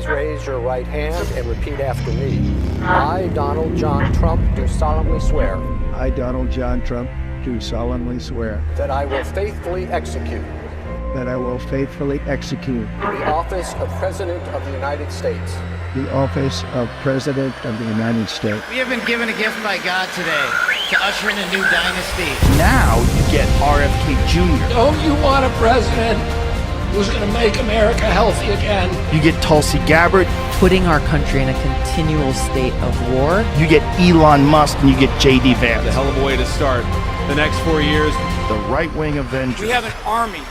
Please raise your right hand and repeat after me. I, Donald John Trump, do solemnly swear. I, Donald John Trump, do solemnly swear. That I will faithfully execute. That I will faithfully execute. The office of President of the United States. The office of President of the United States. We have been given a gift by God today to usher in a new dynasty. Now you get RFK Jr. Don't you want a president who's going to make America healthy again? You get Tulsi Gabbard. Putting our country in a continual state of war. You get Elon Musk and you get J.D. Vance. A hell of a way to start the next 4 years. The right-wing Avengers. We have an army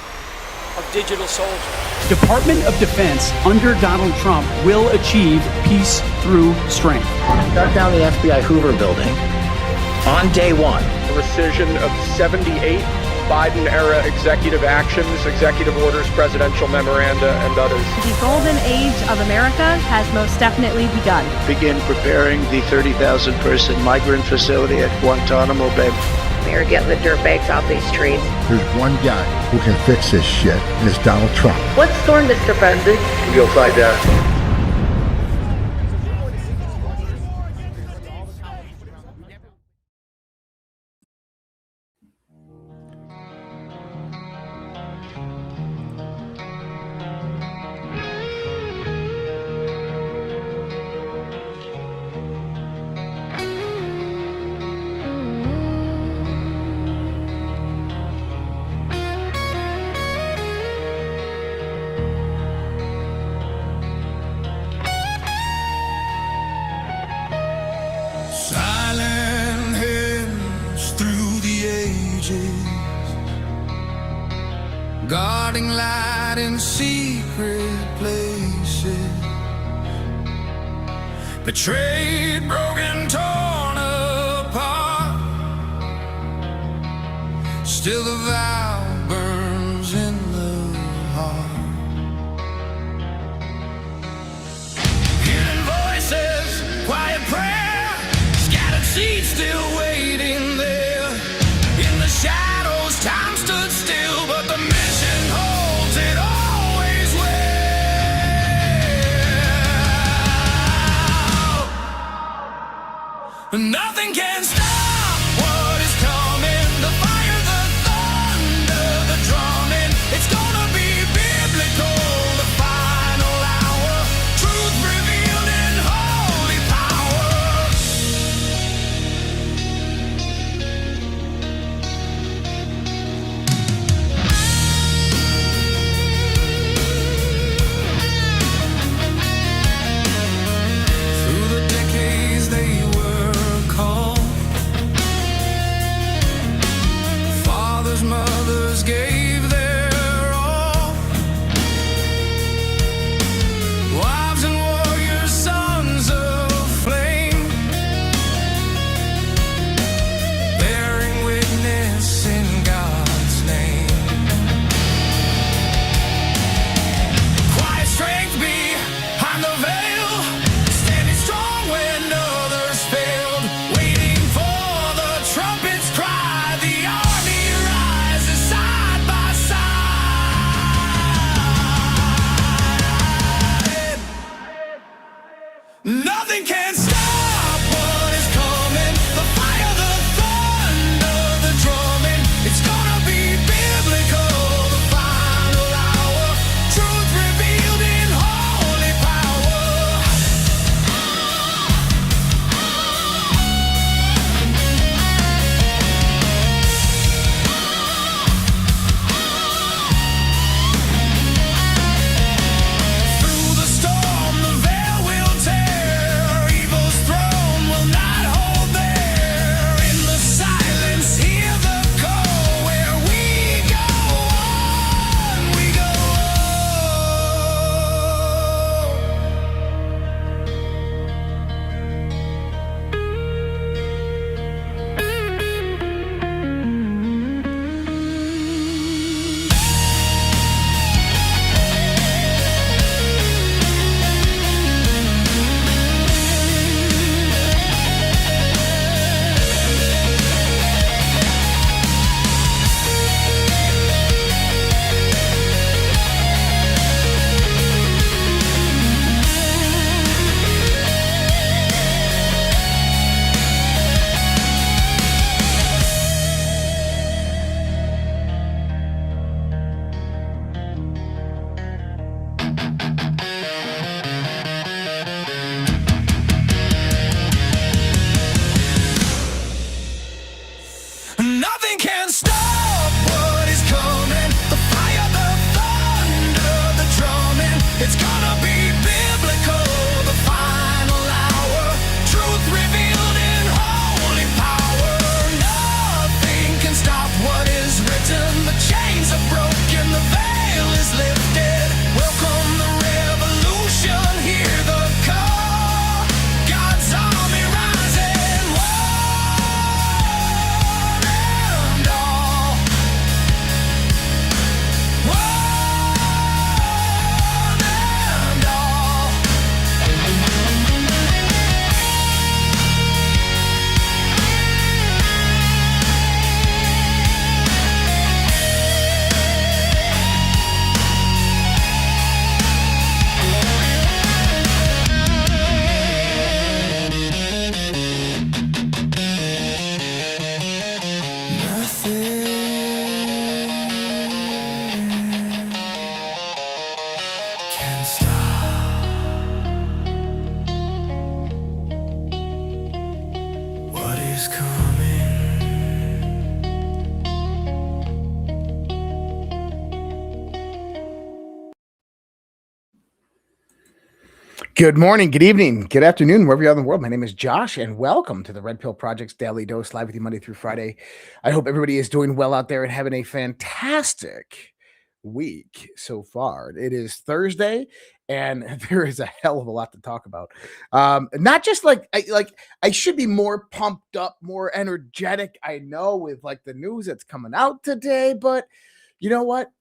of digital soldiers. Department of Defense under Donald Trump will achieve peace through strength. Shut down the FBI Hoover building on day one. A rescission of 78 Biden-era executive actions, executive orders, presidential memoranda, and others. The golden age of America has most definitely begun. Begin preparing the 30,000-person migrant facility at Guantanamo Bay. They're getting the dirtbags off these streets. There's one guy who can fix this shit, and it's Donald Trump. What's storm, Mr. President? You'll find out. Guarding light in secret places, betrayed, broken, torn apart. Still the vow burns in the heart. Hidden voices, quiet prayer, scattered seeds still waiting there. In the shadows, time stood still, but the mission holds it always will. Nothing can stop what is coming. The fire, the thunder, the drumming. It's gonna be biblical. The final hour, truth revealed in holy power. Through the decades they were called It's gonna be biblical, the final hour. Truth revealed in holy power. Nothing can stop what is written. The chains are broken, the veil is lifted. Welcome the revolution, hear the call. God's army rising, one and all. One and all. Can't stop what is coming. Good morning, good evening, good afternoon, wherever you are in the world. My name is Josh, and welcome to the Red Pill Project's Daily Dose, live with you Monday through Friday. I hope everybody is doing well out there and having a fantastic week so far. It is Thursday, and there is a hell of a lot to talk about. Not just I should be more pumped up, more energetic. I know with like the news that's coming out today, but you know what?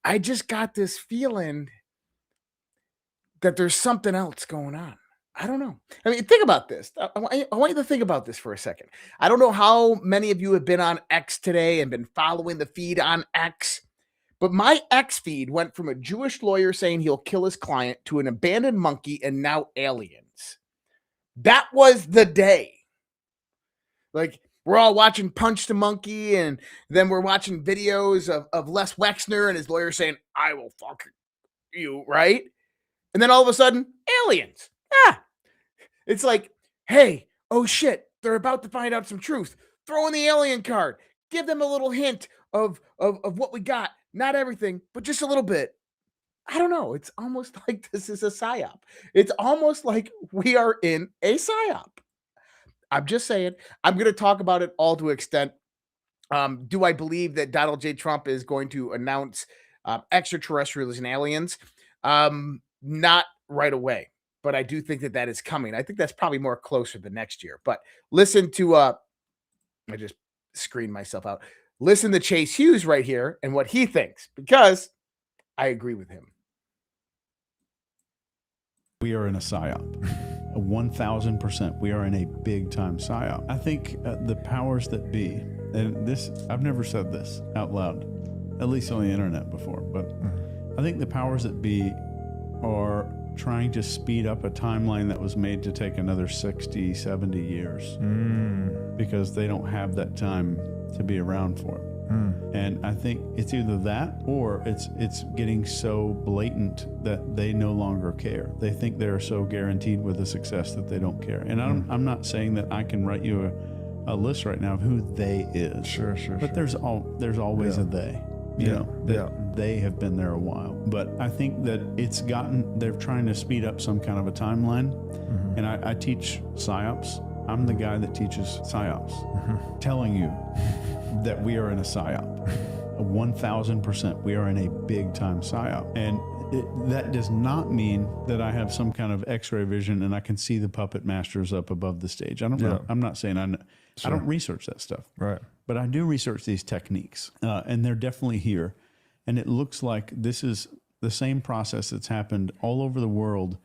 I just got this feeling that there's something else going on. I don't know. I mean, think about this. I want you to think about this for a second. I don't know how many of you have been on X today and been following the feed on X, but my X feed went from a Jewish lawyer saying he'll kill his client to an abandoned monkey and now aliens. That was the day. Like, we're all watching Punch the Monkey, and then we're watching videos of Les Wexner and his lawyer saying, I will fuck you, right? And then all of a sudden, aliens. It's like, hey, oh shit, they're about to find out some truth. Throw in the alien card. Give them a little hint of what we got. Not everything, but just a little bit. I don't know. It's almost like this is a psyop. It's almost like we are in a psyop. I'm just saying. I'm going to talk about it all to extent. Do I believe that Donald J. Trump is going to announce extraterrestrials and aliens? Not right away, but I do think that that is coming. I think that's probably more closer the next year. But listen to I just screened myself out. Listen to Chase Hughes right here and what he thinks, because I agree with him. We are in a psyop. 1,000%. We are in a big time psyop. I think the powers that be, and this, I've never said this out loud, at least on the internet before, but I think the powers that be are trying to speed up a timeline that was made to take another 60, 70 years because they don't have that time to be around for it. And I think it's either that or it's getting so blatant that they no longer care. They think they're so guaranteed with the success that they don't care. And I'm not saying that I can write you a list right now of who they is. Sure. But there's always a they. You know, they have been there a while. But I think that they're trying to speed up some kind of a timeline. And I teach PsyOps. I'm the guy that teaches PsyOps, telling you that we are in a PsyOp. 1,000%. We are in a big time PsyOp. And that does not mean that I have some kind of X-ray vision and I can see the puppet masters up above the stage. I don't know. I'm not saying I don't research that stuff. Right. But I do research these techniques, and they're definitely here. And it looks like this is the same process that's happened all over the world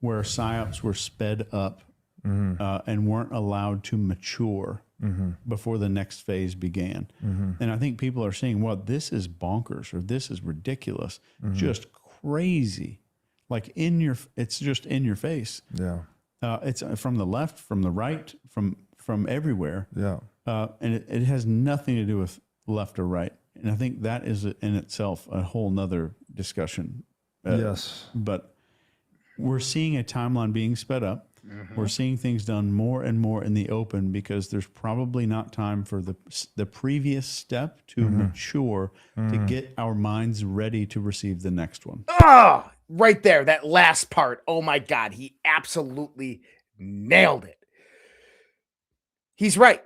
where PsyOps were sped up and weren't allowed to mature before the next phase began. And I think people are saying, well, this is bonkers, or this is ridiculous, just crazy. Like it's just in your face. Yeah. It's from the left, from the right, from everywhere. Yeah. And it has nothing to do with left or right. And I think that is in itself a whole nother discussion. Yes. But we're seeing a timeline being sped up. We're seeing things done more and more in the open because there's probably not time for the previous step to mature to get our minds ready to receive the next one. right there, that last part. Oh my God, he absolutely nailed it. He's right.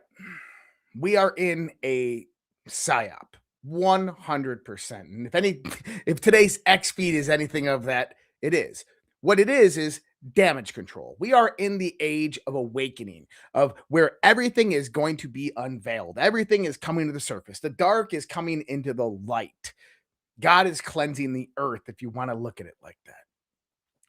We are in a psyop, 100%. And if today's X feed is anything of that, it is. What it is damage control. We are in the age of awakening, of where everything is going to be unveiled. Everything is coming to the surface. The dark is coming into the light. God is cleansing the earth, if you want to look at it like that.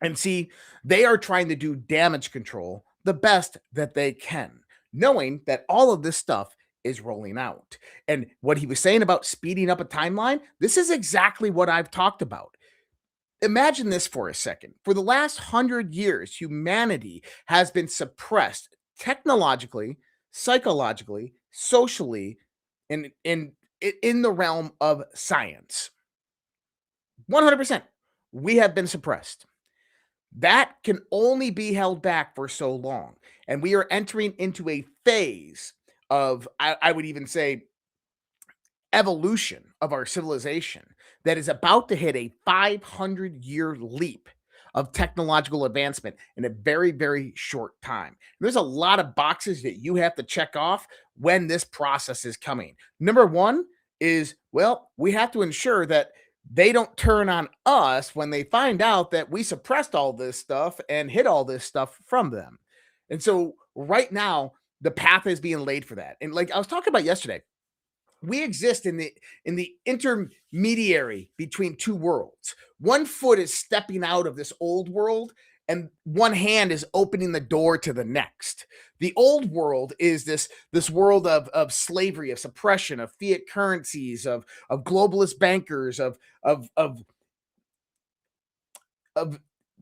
And see, they are trying to do damage control the best that they can, knowing that all of this stuff is rolling out. And what he was saying about speeding up a timeline, this is exactly what I've talked about. Imagine this for a second. For the last 100 years, humanity has been suppressed technologically, psychologically, socially, and in the realm of science. 100%. We have been suppressed. That can only be held back for so long. And we are entering into a phase of, I would even say, evolution of our civilization that is about to hit a 500-year leap of technological advancement in a very, very short time. There's a lot of boxes that you have to check off when this process is coming. Number one is, well, we have to ensure that they don't turn on us when they find out that we suppressed all this stuff and hid all this stuff from them. And so right now, the path is being laid for that. And like I was talking about yesterday, we exist in the intermediary between two worlds. One foot is stepping out of this old world, and one hand is opening the door to the next. The old world is this world of slavery, of suppression, of fiat currencies, of globalist bankers, of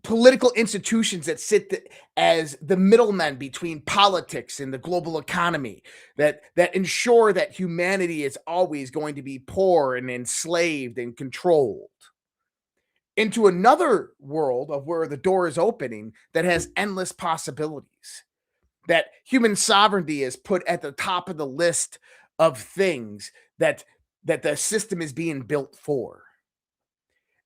political institutions that sit as the middlemen between politics and the global economy that ensure that humanity is always going to be poor and enslaved and controlled. Into another world of where the door is opening that has endless possibilities, that human sovereignty is put at the top of the list of things that the system is being built for.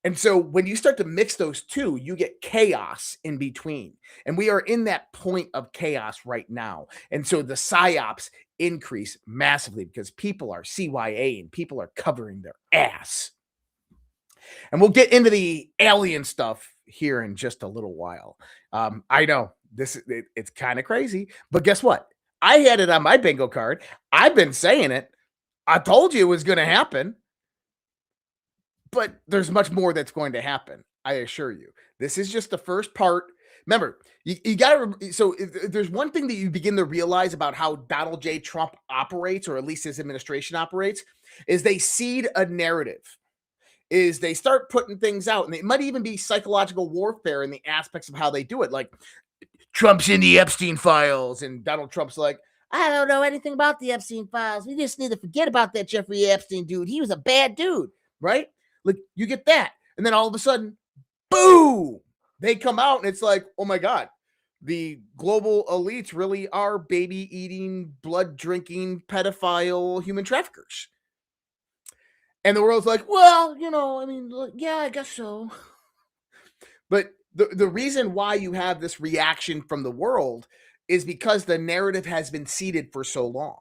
And so when you start to mix those two, you get chaos in between. And we are in that point of chaos right now. And so the psyops increase massively because people are CYA and people are covering their ass. And we'll get into the alien stuff here in just a little while. I know it's kind of crazy, but guess what? I had it on my bingo card. I've been saying it. I told you it was going to happen. But there's much more that's going to happen. I assure you. This is just the first part. Remember, you got to. So if there's one thing that you begin to realize about how Donald J. Trump operates, or at least his administration operates, is they seed a narrative. Is they start putting things out, and it might even be psychological warfare in the aspects of how they do it. Like Trump's in the Epstein files, and Donald Trump's like, I don't know anything about the Epstein files. We just need to forget about that Jeffrey Epstein dude. He was a bad dude, right? Like you get that. And then all of a sudden, boom, they come out and it's like, oh my God, the global elites really are baby eating, blood drinking, pedophile human traffickers. And the world's like, well, yeah, I guess so. But the reason why you have this reaction from the world is because the narrative has been seeded for so long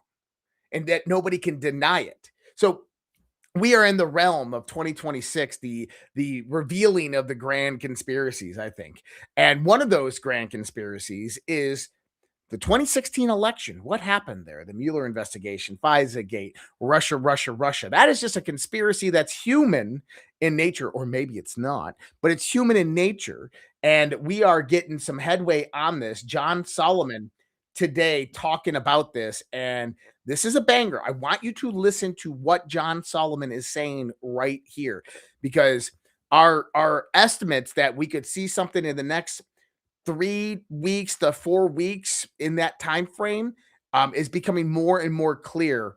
and that nobody can deny it. So we are in the realm of 2026, the revealing of the grand conspiracies, I think. And one of those grand conspiracies is the 2016 election. What happened there? The Mueller investigation, FISA-gate, Russia. That is just a conspiracy that's human in nature, or maybe it's not, but it's human in nature. And we are getting some headway on this. John Solomon today talking about this, and this is a banger. I want you to listen to what John Solomon is saying right here, because our estimates that we could see something in the next 3 weeks to 4 weeks in that time frame is becoming more and more clear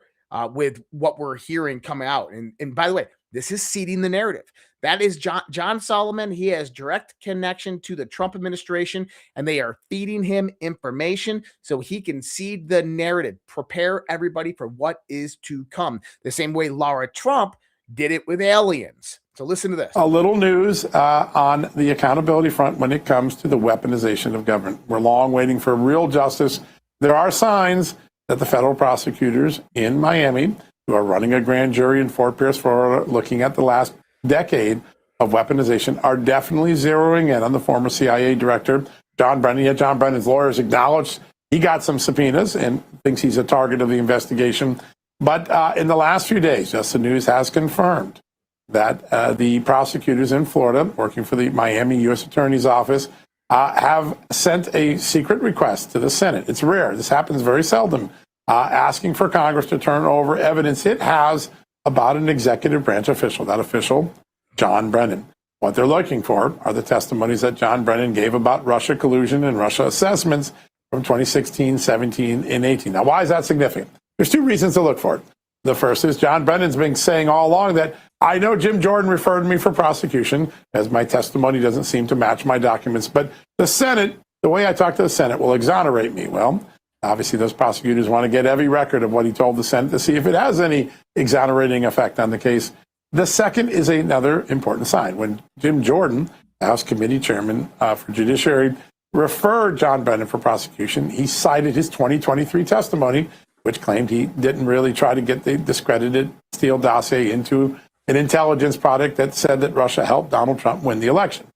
with what we're hearing coming out. And by the way, this is seeding the narrative. That is John Solomon. He has direct connection to the Trump administration, and they are feeding him information so he can seed the narrative, prepare everybody for what is to come. The same way Laura Trump did it with aliens. So listen to this. A little news on the accountability front when it comes to the weaponization of government. We're long waiting for real justice. There are signs that the federal prosecutors in Miami, who are running a grand jury in Fort Pierce, Florida, looking at the last decade of weaponization, are definitely zeroing in on the former CIA director, John Brennan. Yet John Brennan's lawyers acknowledged he got some subpoenas and thinks he's a target of the investigation. But in the last few days, Just the News has confirmed that the prosecutors in Florida, working for the Miami U.S. Attorney's Office, have sent a secret request to the Senate. It's rare. This happens very seldom, asking for Congress to turn over evidence it has about an executive branch official, that official, John Brennan. What they're looking for are the testimonies that John Brennan gave about Russia collusion and Russia assessments from 2016, 17, and 18. Now, why is that significant? There's two reasons to look for it. The first is John Brennan's been saying all along that I know Jim Jordan referred me for prosecution, as my testimony doesn't seem to match my documents, but the Senate, the way I talk to the Senate, will exonerate me. Well, obviously those prosecutors want to get every record of what he told the Senate to see if it has any exonerating effect on the case. The second is another important sign. When Jim Jordan, the House Committee Chairman for Judiciary, referred John Brennan for prosecution, he cited his 2023 testimony, which claimed he didn't really try to get the discredited Steele dossier into an intelligence product that said that Russia helped Donald Trump win the election.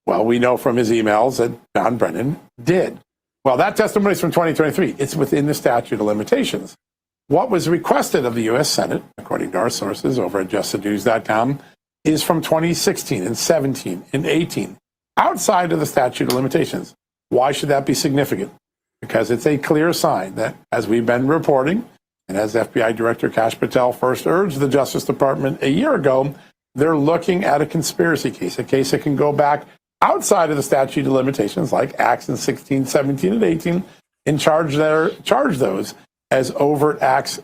Well, we know from his emails that John Brennan did. Well, that testimony is from 2023. It's within the statute of limitations. What was requested of the U.S. Senate, according to our sources over at justthenews.com, is from 2016 and 17 and 18, outside of the statute of limitations. Why should that be significant? Because it's a clear sign that, as we've been reporting, and as FBI Director Kash Patel first urged the Justice Department a year ago, they're looking at a conspiracy case, a case that can go back outside of the statute of limitations, like acts in 16, 17, and 18, and charge those as overt acts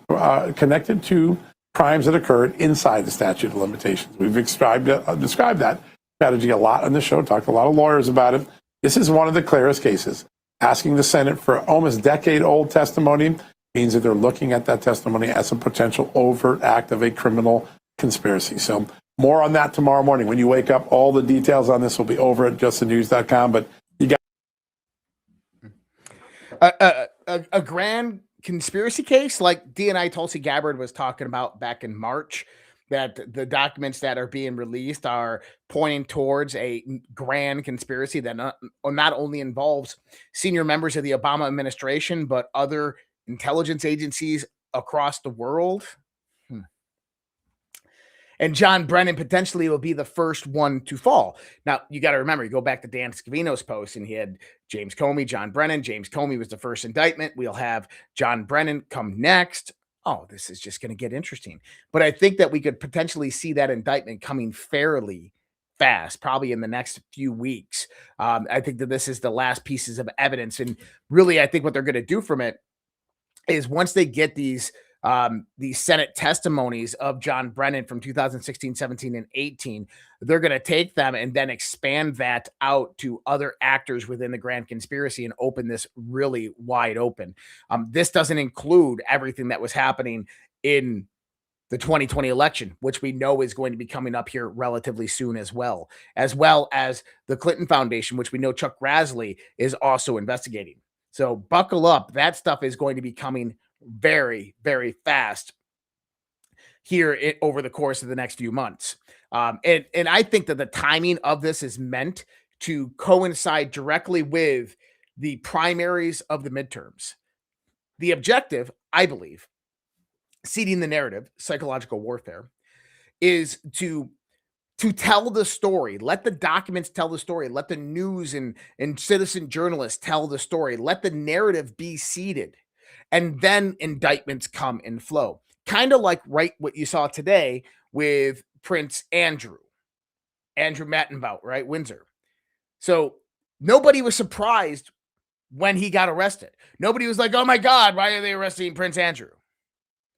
connected to crimes that occurred inside the statute of limitations. We've described that strategy a lot on the show, talked to a lot of lawyers about it. This is one of the clearest cases. Asking the Senate for almost decade-old testimony means that they're looking at that testimony as a potential overt act of a criminal conspiracy. So more on that tomorrow morning. When you wake up, all the details on this will be over at justthenews.com. But you got a grand conspiracy case like DNI Tulsi Gabbard was talking about back in March, that the documents that are being released are pointing towards a grand conspiracy that not only involves senior members of the Obama administration, but other intelligence agencies across the world. And John Brennan potentially will be the first one to fall. Now, you got to remember, you go back to Dan Scavino's post, and he had James Comey, John Brennan. James Comey was the first indictment. We'll have John Brennan come next. Oh, this is just going to get interesting. But I think that we could potentially see that indictment coming fairly fast, probably in the next few weeks. I think that this is the last pieces of evidence. And really, I think what they're going to do from it is once they get these Senate testimonies of John Brennan from 2016, 17, and 18, they're going to take them and then expand that out to other actors within the grand conspiracy and open this really wide open. This doesn't include everything that was happening in the 2020 election, which we know is going to be coming up here relatively soon as well as the Clinton Foundation, which we know Chuck Grassley is also investigating. So buckle up. That stuff is going to be coming very, very fast here over the course of the next few months. And I think that the timing of this is meant to coincide directly with the primaries of the midterms. The objective, I believe, seeding the narrative, psychological warfare, is to tell the story. Let the documents tell the story. Let the news and citizen journalists tell the story. Let the narrative be seeded. And then indictments come and flow. Kind of like what you saw today with Prince Andrew Mattenbout, right? Windsor. So nobody was surprised when he got arrested. Nobody was like, oh my God, why are they arresting Prince Andrew?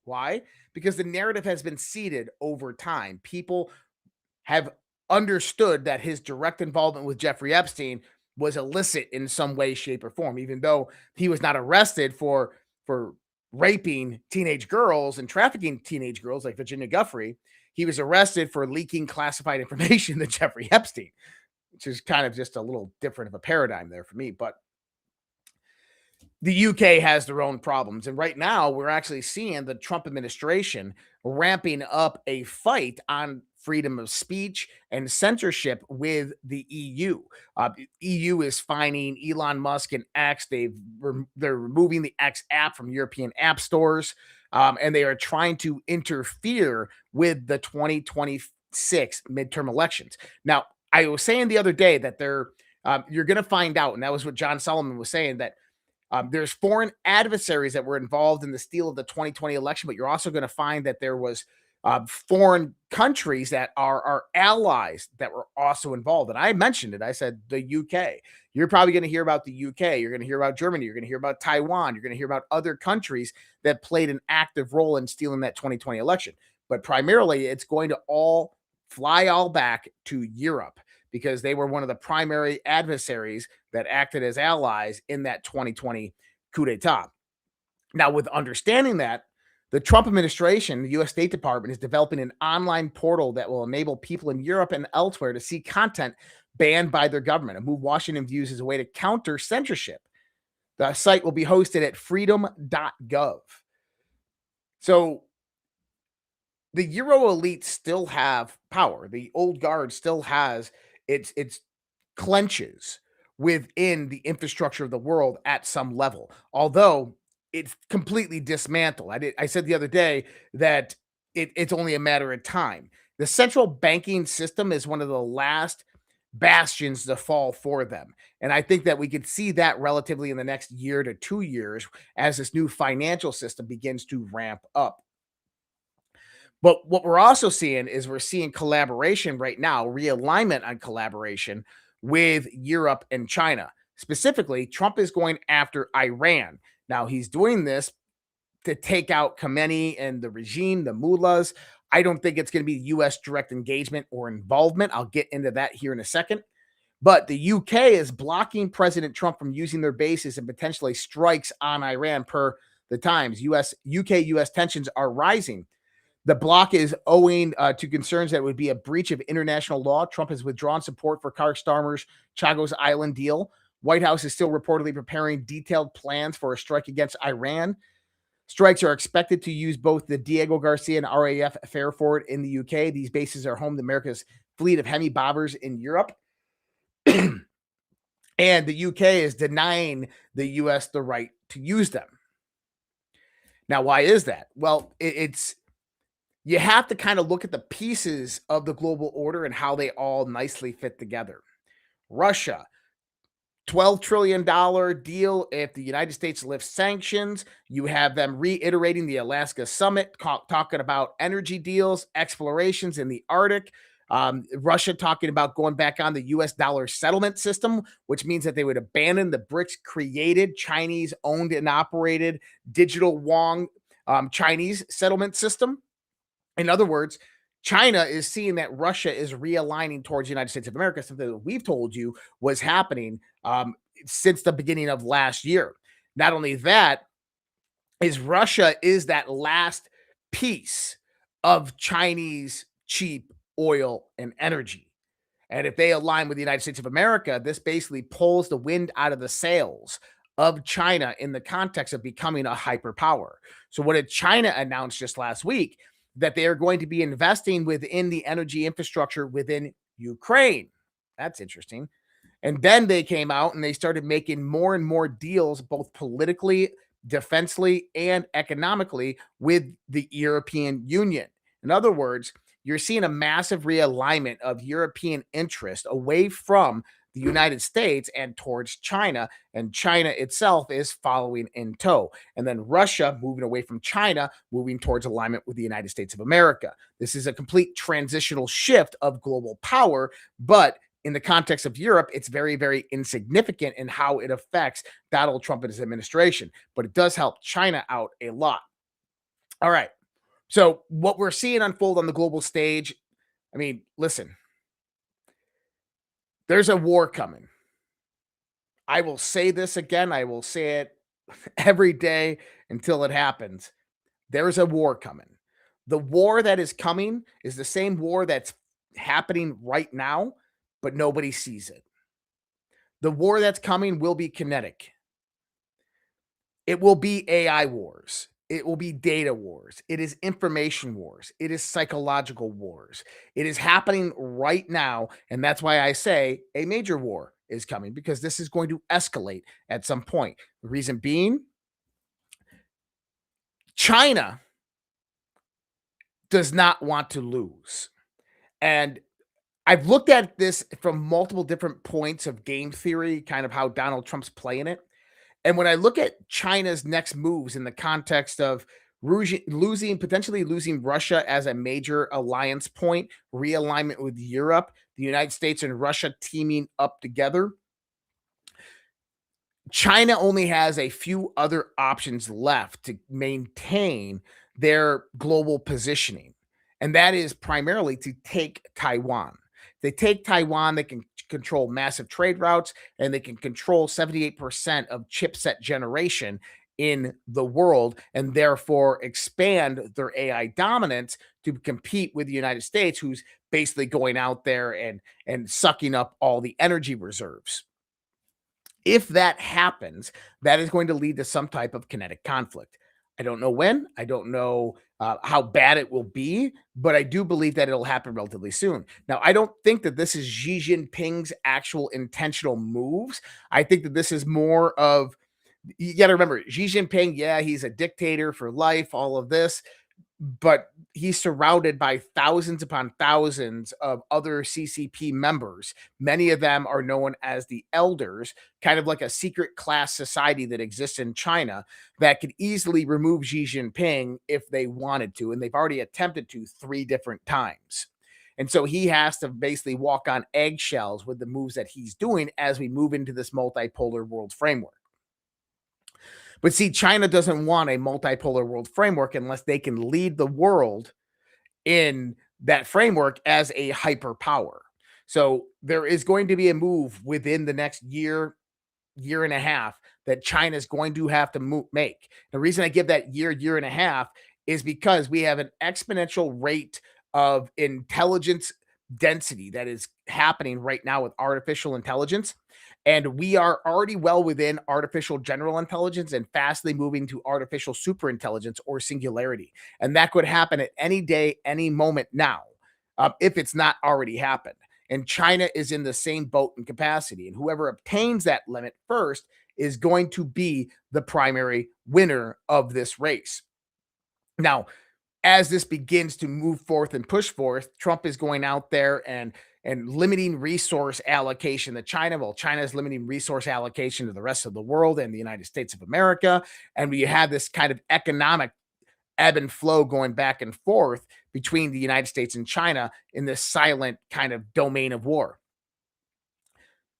Why? Because the narrative has been seeded over time. People have understood that his direct involvement with Jeffrey Epstein was illicit in some way, shape, or form, even though he was not arrested for raping teenage girls and trafficking teenage girls like Virginia Giuffre. he was arrested for leaking classified information to Jeffrey Epstein, which is kind of just a little different of a paradigm there for me. But the UK has their own problems. And right now, we're actually seeing the Trump administration ramping up a fight on freedom of speech and censorship with the EU. EU is fining Elon Musk and X. They're removing the X app from European app stores, and they are trying to interfere with the 2026 midterm elections. Now, I was saying the other day that you're going to find out, and that was what John Solomon was saying, that there's foreign adversaries that were involved in the steal of the 2020 election, but you're also going to find that there was foreign countries that are our allies that were also involved. And I mentioned it. I said the UK. You're probably going to hear about the UK. You're going to hear about Germany. You're going to hear about Taiwan. You're going to hear about other countries that played an active role in stealing that 2020 election. But primarily, it's going to fly all back to Europe, because they were one of the primary adversaries that acted as allies in that 2020 coup d'etat. Now, with understanding that, the Trump administration, the U.S. State Department, is developing an online portal that will enable people in Europe and elsewhere to see content banned by their government, a move Washington views as a way to counter censorship. The site will be hosted at freedom.gov. So the Euro elite still have power. The old guard still has its clenches within the infrastructure of the world at some level, although it's completely dismantled. I said the other day that it's only a matter of time. The central banking system is one of the last bastions to fall for them. And I think that we could see that relatively in the next year to 2 years as this new financial system begins to ramp up. But what we're also seeing is we're seeing collaboration right now, realignment on collaboration with Europe and China. Specifically, Trump is going after Iran. Now, he's doing this to take out Khamenei and the regime, the mullahs. I don't think it's going to be U.S. direct engagement or involvement. I'll get into that here in a second. But the UK is blocking President Trump from using their bases and potentially strikes on Iran per the Times. UK-US tensions are rising. The block is owing to concerns that it would be a breach of international law. Trump has withdrawn support for Karl Starmer's Chagos Island deal. White House is still reportedly preparing detailed plans for a strike against Iran. Strikes are expected to use both the Diego Garcia and RAF Fairford in the UK. These bases are home to America's fleet of Hemi bombers in Europe. And the UK is denying the US the right to use them. Now, why is that? Well, you have to kind of look at the pieces of the global order and how they all nicely fit together. Russia, $12 trillion deal if the United States lifts sanctions. You have them reiterating the Alaska summit, talking about energy deals, explorations in the Arctic. Russia talking about going back on the US dollar settlement system, which means that they would abandon the BRICS created, Chinese owned and operated digital yuan Chinese settlement system. In other words, China is seeing that Russia is realigning towards the United States of America, something that we've told you was happening since the beginning of last year. Not only that, is Russia is that last piece of Chinese cheap oil and energy. And if they align with the United States of America, this basically pulls the wind out of the sails of China in the context of becoming a hyperpower. So what did China announce just last week? That they are going to be investing within the energy infrastructure within Ukraine. That's interesting. And then they came out and they started making more and more deals, both politically, defensively, and economically with the European Union. In other words, you're seeing a massive realignment of European interest away from the United States and towards China, and China itself is following in tow. And then Russia moving away from China, moving towards alignment with the United States of America. This is a complete transitional shift of global power, but in the context of Europe, it's very, very insignificant in how it affects Donald Trump and his administration, but it does help China out a lot. All right. So what we're seeing unfold on the global stage, I mean, listen, there's a war coming. I will say this again. I will say it every day until it happens. There's a war coming. The war that is coming is the same war that's happening right now, but nobody sees it. The war that's coming will be kinetic. It will be AI wars. It will be data wars. It is information wars. It is psychological wars. It is happening right now. And that's why I say a major war is coming, because this is going to escalate at some point. The reason being, China does not want to lose. And I've looked at this from multiple different points of game theory, kind of how Donald Trump's playing it. And when I look at China's next moves in the context of potentially losing Russia as a major alliance point, realignment with Europe, the United States and Russia teaming up together, China only has a few other options left to maintain their global positioning. And that is primarily to take Taiwan. They take Taiwan, they can control massive trade routes, and they can control 78% of chipset generation in the world, and therefore expand their AI dominance to compete with the United States, who's basically going out there and sucking up all the energy reserves. If that happens, that is going to lead to some type of kinetic conflict. I don't know when. I don't know how bad it will be, but I do believe that it'll happen relatively soon. Now, I don't think that this is Xi Jinping's actual intentional moves. I think that this is more of, you got to remember, Xi Jinping, yeah, he's a dictator for life, all of this, but he's surrounded by thousands upon thousands of other CCP members. Many of them are known as the elders, kind of like a secret class society that exists in China that could easily remove Xi Jinping if they wanted to. And they've already attempted to 3 different times. And so he has to basically walk on eggshells with the moves that he's doing as we move into this multipolar world framework. But see, China doesn't want a multipolar world framework unless they can lead the world in that framework as a hyperpower. So there is going to be a move within the next year and a half that China is going to have to make. The reason I give that year and a half is because we have an exponential rate of intelligence density that is happening right now with artificial intelligence. And we are already well within artificial general intelligence and fastly moving to artificial superintelligence or singularity. And that could happen at any day, any moment now, if it's not already happened. And China is in the same boat and capacity. And whoever obtains that limit first is going to be the primary winner of this race. Now, as this begins to move forth and push forth, Trump is going out there and limiting resource allocation to China. Well, China is limiting resource allocation to the rest of the world and the United States of America. And we have this kind of economic ebb and flow going back and forth between the United States and China in this silent kind of domain of war.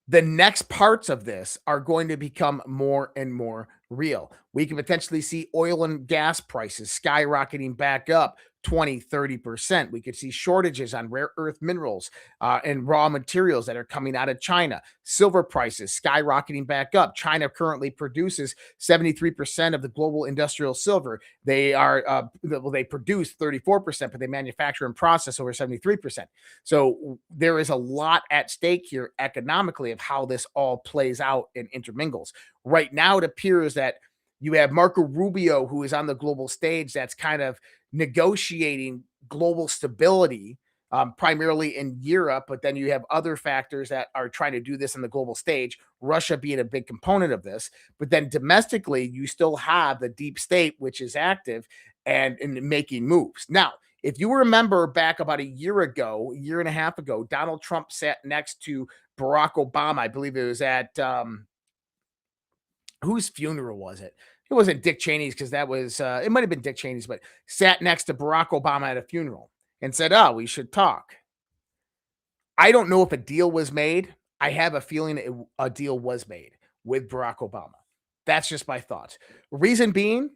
The next parts of this are going to become more and more real. We can potentially see oil and gas prices skyrocketing back up 20, 30%. We could see shortages on rare earth minerals and raw materials that are coming out of China. Silver prices skyrocketing back up. China currently produces 73% of the global industrial silver. They produce 34%, but they manufacture and process over 73%. So there is a lot at stake here economically of how this all plays out and intermingles. Right now, it appears that you have Marco Rubio, who is on the global stage, that's kind of negotiating global stability, primarily in Europe, but then you have other factors that are trying to do this on the global stage, Russia being a big component of this. But then domestically, you still have the deep state, which is active and making moves. Now, if you remember back about a year and a half ago, Donald Trump sat next to Barack Obama. I believe it was at whose funeral was it? It wasn't Dick Cheney's, because that was, it might have been Dick Cheney's, but sat next to Barack Obama at a funeral and said, oh, we should talk. I don't know if a deal was made. I have a feeling a deal was made with Barack Obama. That's just my thoughts. Reason being,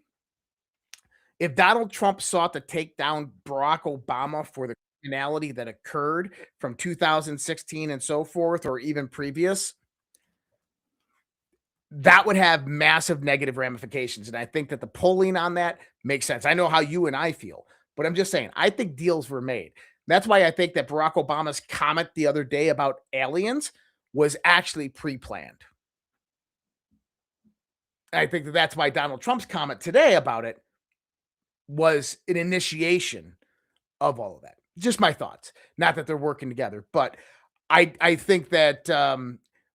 if Donald Trump sought to take down Barack Obama for the criminality that occurred from 2016 and so forth, or even previous, that would have massive negative ramifications. And I think that the polling on that makes sense. I know how you and I feel, but I'm just saying, I think deals were made. That's why I think that Barack Obama's comment the other day about aliens was actually pre-planned. I think that that's why Donald Trump's comment today about it was an initiation of all of that. Just my thoughts. Not that they're working together, but I think that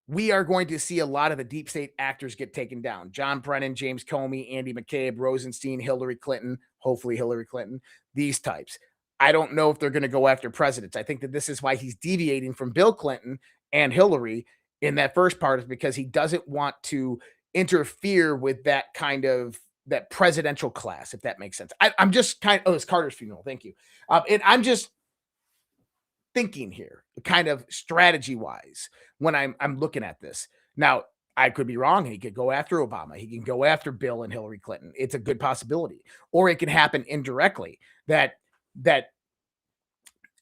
we are going to see a lot of the deep state actors get taken down. John Brennan, James Comey, Andy McCabe, Rosenstein, Hillary Clinton, hopefully Hillary Clinton, these types. I don't know if they're going to go after presidents. I think that this is why he's deviating from Bill Clinton and Hillary in that first part, is because he doesn't want to interfere with that kind of that presidential class, if that makes sense. I'm just kind of, it's Carter's funeral. Thank you. And I'm just thinking here, kind of strategy wise, when I'm looking at this. Now, I could be wrong. He could go after Obama. He can go after Bill and Hillary Clinton. It's a good possibility. Or it can happen indirectly that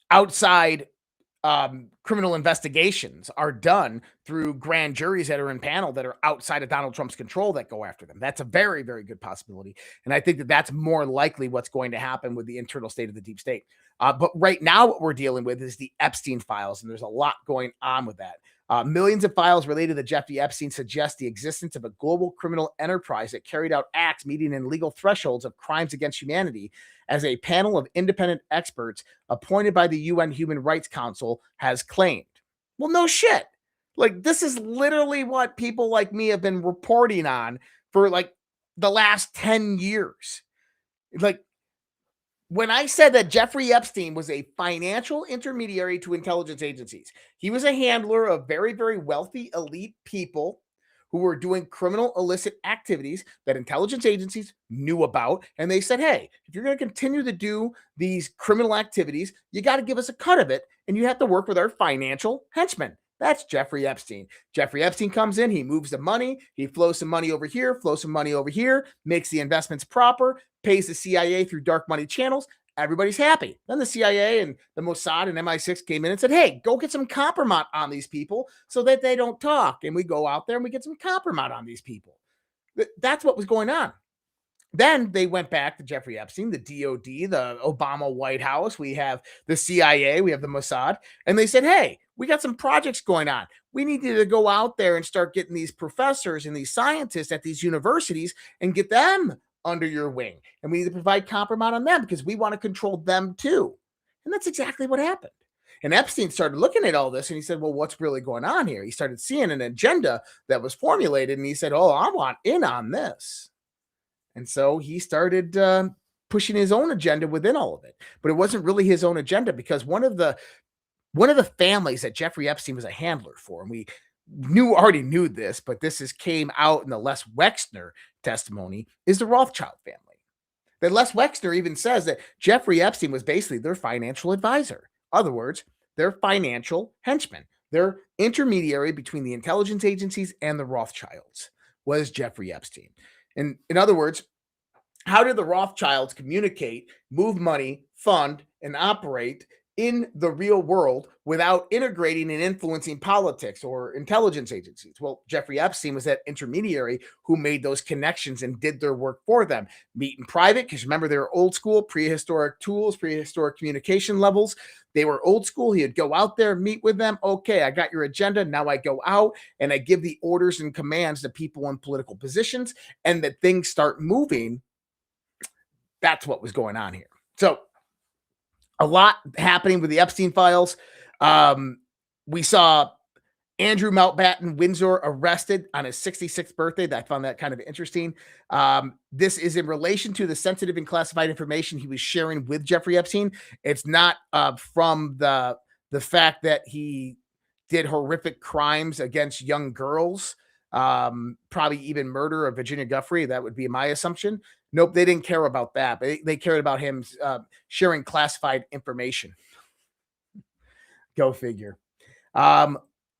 outside criminal investigations are done through grand juries that are in panel that are outside of Donald Trump's control that go after them. That's a very, very good possibility. And I think that that's more likely what's going to happen with the internal state of the deep state. But right now, what we're dealing with is the Epstein files, and there's a lot going on with that. Millions of files related to Jeffrey Epstein suggest the existence of a global criminal enterprise that carried out acts meeting in legal thresholds of crimes against humanity, as a panel of independent experts appointed by the UN Human Rights Council has claimed. Well, no shit. Like, this is literally what people like me have been reporting on for like the last 10 years. Like, when I said that Jeffrey Epstein was a financial intermediary to intelligence agencies, he was a handler of very, very wealthy elite people who were doing criminal illicit activities that intelligence agencies knew about. And they said, hey, if you're going to continue to do these criminal activities, you got to give us a cut of it. And you have to work with our financial henchmen. That's Jeffrey Epstein. Jeffrey Epstein comes in, he moves the money, he flows some money over here, flows some money over here, makes the investments proper, pays the CIA through dark money channels. Everybody's happy. Then the CIA and the Mossad and MI6 came in and said, hey, go get some compromise on these people so that they don't talk. And we go out there and we get some compromise on these people. That's what was going on. Then they went back to Jeffrey Epstein, the DOD, the Obama White House. We have the CIA, we have the Mossad. And they said, hey, we got some projects going on. We need you to go out there and start getting these professors and these scientists at these universities and get them under your wing. And we need to provide compromise on them because we want to control them too. And that's exactly what happened. And Epstein started looking at all this and he said, well, what's really going on here? He started seeing an agenda that was formulated and he said, oh, I want in on this. And so he started pushing his own agenda within all of it. But it wasn't really his own agenda, because one of the families that Jeffrey Epstein was a handler for, and we already knew this, but this came out in the Les Wexner testimony, is the Rothschild family. That Les Wexner even says that Jeffrey Epstein was basically their financial advisor. In other words, their financial henchman, their intermediary between the intelligence agencies and the Rothschilds was Jeffrey Epstein. And in other words, how did the Rothschilds communicate, move money, fund, and operate in the real world without integrating and influencing politics or intelligence agencies? Well, Jeffrey Epstein was that intermediary who made those connections and did their work for them. Meet in private, because remember, they were old school, prehistoric tools, prehistoric communication levels. They were old school. He would go out there, meet with them. Okay, I got your agenda. Now I go out and I give the orders and commands to people in political positions, and that things start moving. That's what was going on here. So a lot happening with the Epstein files. We saw Andrew Mountbatten Windsor arrested on his 66th birthday. I found that kind of interesting. This is in relation to the sensitive and classified information he was sharing with Jeffrey Epstein. It's not from the fact that he did horrific crimes against young girls, probably even murder of Virginia Giuffre. That would be my assumption. Nope, they didn't care about that, but they cared about him sharing classified information. Go figure.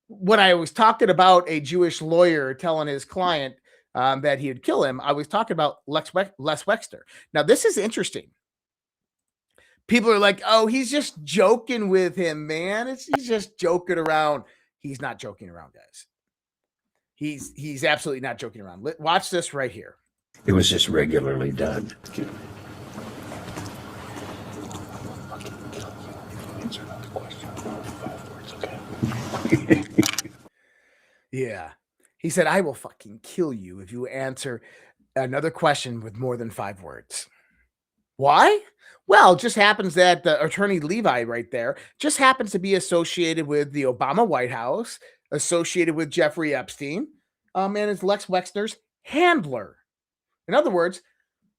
When I was talking about a Jewish lawyer telling his client that he would kill him, I was talking about Les Wexner. Now, this is interesting. People are like, oh, he's just joking with him, man. He's just joking around. He's not joking around, guys. He's absolutely not joking around. Watch this right here. It was just regularly done. Yeah. He said, I will fucking kill you if you answer another question with more than 5 words. Why? Well, it just happens that the attorney Levi right there just happens to be associated with the Obama White House, associated with Jeffrey Epstein, and is Lex Wexner's handler. In other words,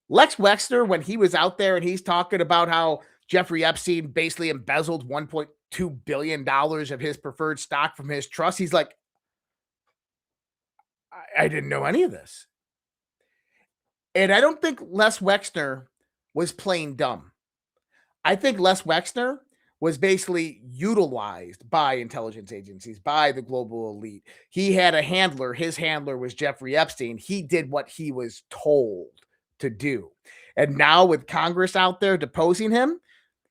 Lex Wexner, when he was out there and he's talking about how Jeffrey Epstein basically embezzled $1.2 billion of his preferred stock from his trust, he's like, I didn't know any of this. And I don't think Les Wexner was playing dumb. I think Les Wexner was basically utilized by intelligence agencies, by the global elite. He had a handler. His handler was Jeffrey Epstein. He did what he was told to do. And now with Congress out there deposing him,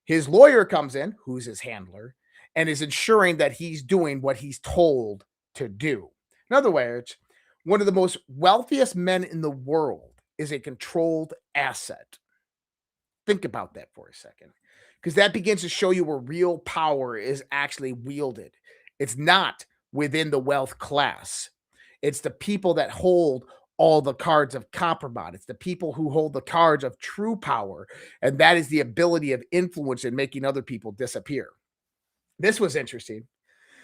his lawyer comes in, who's his handler, and is ensuring that he's doing what he's told to do. In other words, one of the most wealthiest men in the world is a controlled asset. Think about that for a second, because that begins to show you where real power is actually wielded. It's not within the wealth class. It's the people that hold all the cards of compromise. It's the people who hold the cards of true power, and that is the ability of influence in making other people disappear. This was interesting.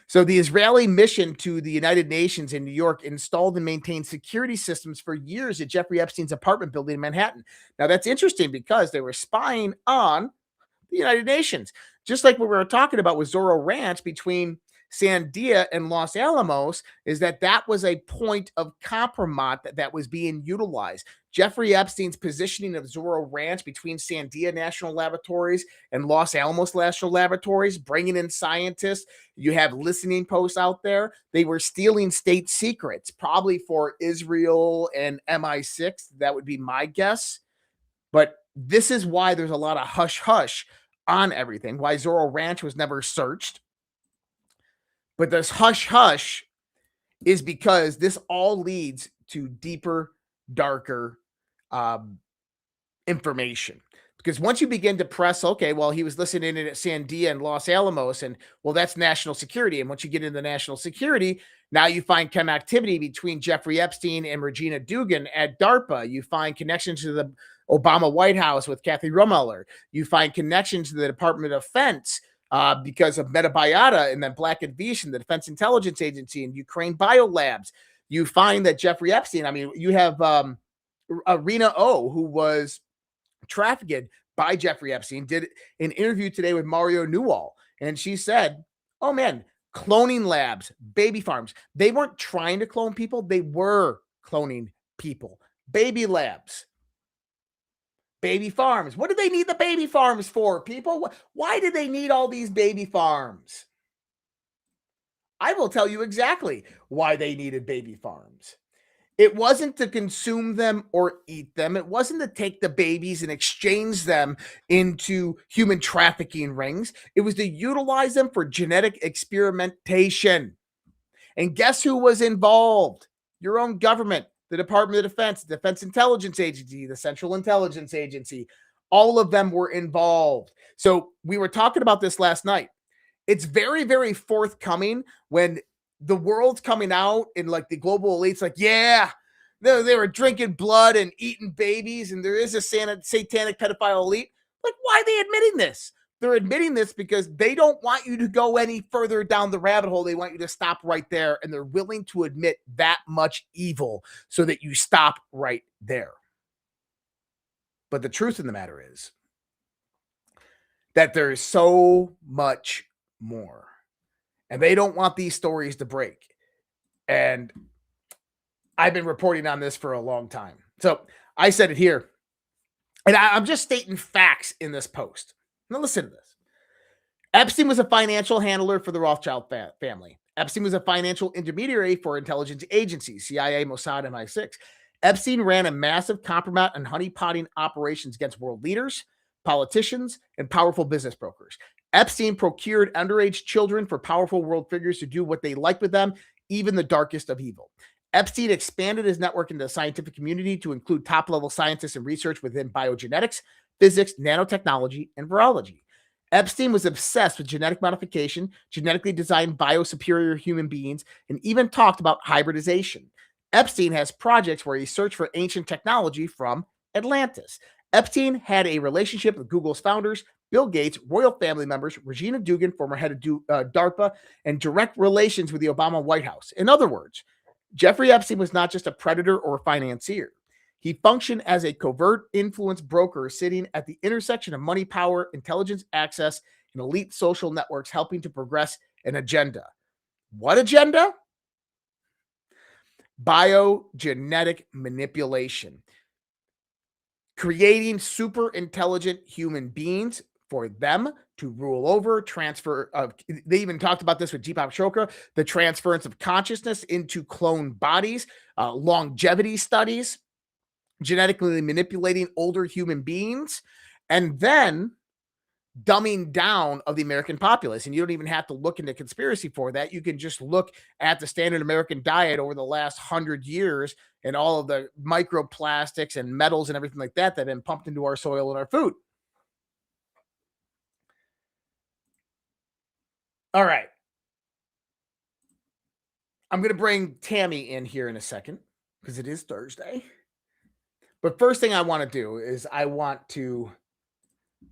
So the Israeli mission to the United Nations in New York installed and maintained security systems for years at Jeffrey Epstein's apartment building in Manhattan. Now, that's interesting because they were spying on the United Nations. Just like what we were talking about with Zorro Ranch between Sandia and Los Alamos, is that was a point of compromise that was being utilized. Jeffrey Epstein's positioning of Zorro Ranch between Sandia National Laboratories and Los Alamos National Laboratories, bringing in scientists. You have listening posts out there. They were stealing state secrets, probably for Israel and MI6. That would be my guess. But this is why there's a lot of hush-hush on everything, why Zorro Ranch was never searched. But this hush-hush is because this all leads to deeper, darker information. Because once you begin to press, okay, well, he was listening in at Sandia and Los Alamos, and well, that's national security. And once you get into national security, now you find chem activity between Jeffrey Epstein and Regina Dugan at DARPA. You find connections to the Obama White House with Kathy Rummeller. You find connections to the Department of Defense because of Metabiota and then Black and Veatch, the Defense Intelligence Agency, and Ukraine Biolabs. You find that Jeffrey Epstein, I mean, you have Rena O, who was trafficked by Jeffrey Epstein, did an interview today with Mario Newall, and she said, oh man, cloning labs, baby farms, they weren't trying to clone people, they were cloning people. Baby labs, baby farms. What do they need the baby farms for, people? Why did they need all these baby farms? I will tell you exactly why they needed baby farms. It wasn't to consume them or eat them. It wasn't to take the babies and exchange them into human trafficking rings. It was to utilize them for genetic experimentation. And guess who was involved? Your own government, the Department of Defense, the Defense Intelligence Agency, the Central Intelligence Agency. All of them were involved. So we were talking about this last night. It's very, very forthcoming when the world's coming out and like the global elites, like, yeah, they were drinking blood and eating babies, and there is a satanic pedophile elite. Like, why are they admitting this? They're admitting this because they don't want you to go any further down the rabbit hole. They want you to stop right there, and they're willing to admit that much evil so that you stop right there. But the truth of the matter is that there is so much more, and they don't want these stories to break. And I've been reporting on this for a long time. So I said it here, and I'm just stating facts in this post. Now listen to this. Epstein was a financial handler for the Rothschild family. Epstein was a financial intermediary for intelligence agencies, CIA, Mossad, MI6. Epstein ran a massive compromise and honeypotting operations against world leaders, politicians, and powerful business brokers. Epstein procured underage children for powerful world figures to do what they liked with them, even the darkest of evil. Epstein expanded his network into the scientific community to include top-level scientists and research within biogenetics, physics, nanotechnology, and virology. Epstein was obsessed with genetic modification, genetically designed biosuperior human beings, and even talked about hybridization. Epstein has projects where he searched for ancient technology from Atlantis. Epstein had a relationship with Google's founders, Bill Gates, royal family members, Regina Dugan, former head of DARPA, and direct relations with the Obama White House. In other words, Jeffrey Epstein was not just a predator or a financier. He functioned as a covert influence broker sitting at the intersection of money, power, intelligence, access, and elite social networks, helping to progress an agenda. What agenda? Biogenetic manipulation. Creating super intelligent human beings for them to rule over, transfer of, they even talked about this with Deepak Chopra, the transference of consciousness into clone bodies, longevity studies, genetically manipulating older human beings, and then dumbing down of the American populace. And you don't even have to look into conspiracy for that. You can just look at the standard American diet over the last 100 years and all of the microplastics and metals and everything like that that have been pumped into our soil and our food. All right. I'm going to bring Tammy in here in a second because it is Thursday. But first thing I want to do is I want to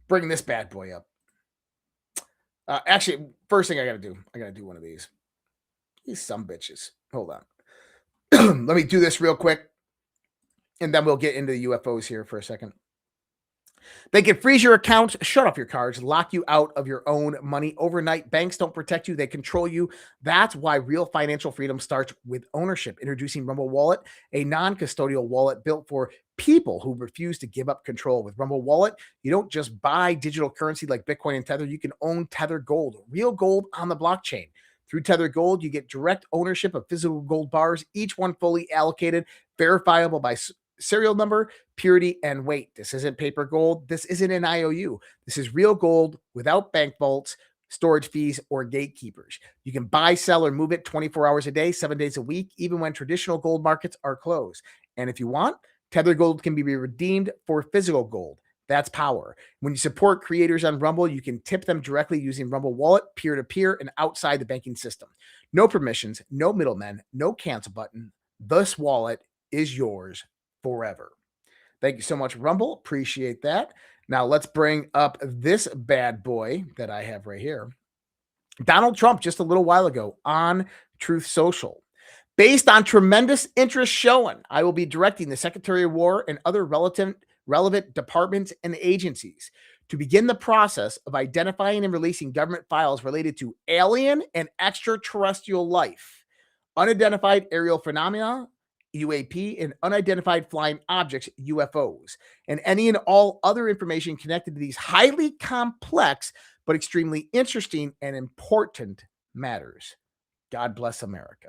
bring this bad boy up. Actually, first thing I got to do one of these. These sumbitches. Hold on. Let me do this real quick, and then we'll get into the UFOs here for a second. They can freeze your accounts, shut off your cards, lock you out of your own money overnight. Banks don't protect you. They control you. That's why real financial freedom starts with ownership. Introducing Rumble Wallet, a non-custodial wallet built for people who refuse to give up control. With Rumble Wallet, you don't just buy digital currency like Bitcoin and Tether. You can own Tether Gold, real gold on the blockchain. Through Tether Gold, you get direct ownership of physical gold bars, each one fully allocated, verifiable by serial number, purity, and weight. This isn't paper gold. This isn't an IOU. This is real gold without bank vaults, storage fees, or gatekeepers. You can buy, sell, or move it 24 hours a day, 7 days a week, even when traditional gold markets are closed. And if you want, Tether Gold can be redeemed for physical gold. That's power. When you support creators on Rumble, you can tip them directly using Rumble Wallet, peer-to-peer, and outside the banking system. No permissions, no middlemen, no cancel button. This wallet is yours forever. Thank you so much, Rumble. Appreciate that. Now let's bring up this bad boy that I have right here. Donald Trump just a little while ago on Truth Social. Based on tremendous interest shown, I will be directing the Secretary of War and other relevant departments and agencies to begin the process of identifying and releasing government files related to alien and extraterrestrial life, unidentified aerial phenomena, UAP, and unidentified flying objects, UFOs, and any and all other information connected to these highly complex but extremely interesting and important matters. God bless America.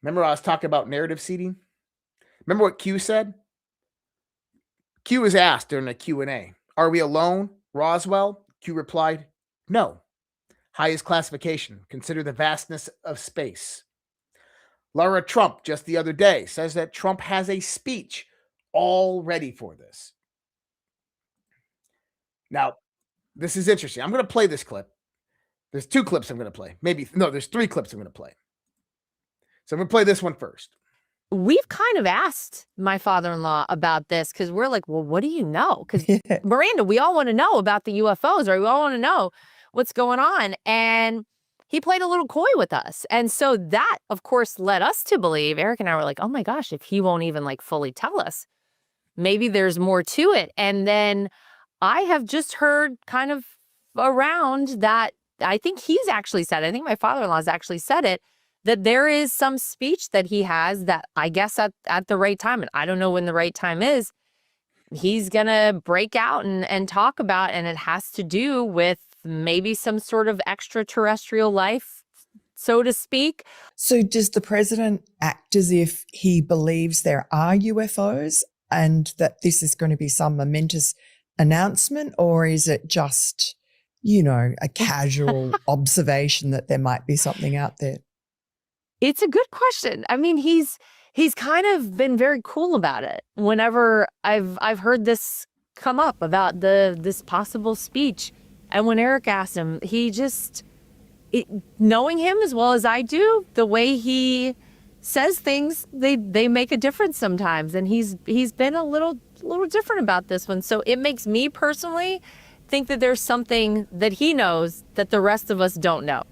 Remember I was talking about narrative seeding? Remember what Q said? Q was asked during a Q&A, are we alone, Roswell? Q replied, no. Highest classification. Consider the vastness of space. Laura Trump, just the other day, says that Trump has a speech all ready for this. Now, this is interesting. I'm going to play this clip. There's 2 clips I'm going to play. There's 3 clips I'm going to play. So I'm going to play this one first. We've kind of asked my father-in-law about this because we're like, well, what do you know? Because Miranda, we all want to know about the UFOs, or we all want to know what's going on. And he played a little coy with us. And so that, of course, led us to believe, Eric and I were like, oh my gosh, if he won't even like fully tell us, maybe there's more to it. And then I have just heard kind of around that, I think he's actually said, I think my father-in-law has actually said it, that there is some speech that he has that I guess at the right time, and I don't know when the right time is, he's going to break out and talk about, and it has to do with maybe some sort of extraterrestrial life, so to speak. So does the president act as if he believes there are UFOs and that this is going to be some momentous announcement, or is it just, a casual observation that there might be something out there? It's a good question. I mean, he's kind of been very cool about it. Whenever I've heard this come up about this possible speech. And when Eric asked him, he just, knowing him as well as I do, the way he says things, they make a difference sometimes. And he's been a little different about this one. So it makes me personally think that there's something that he knows that the rest of us don't know.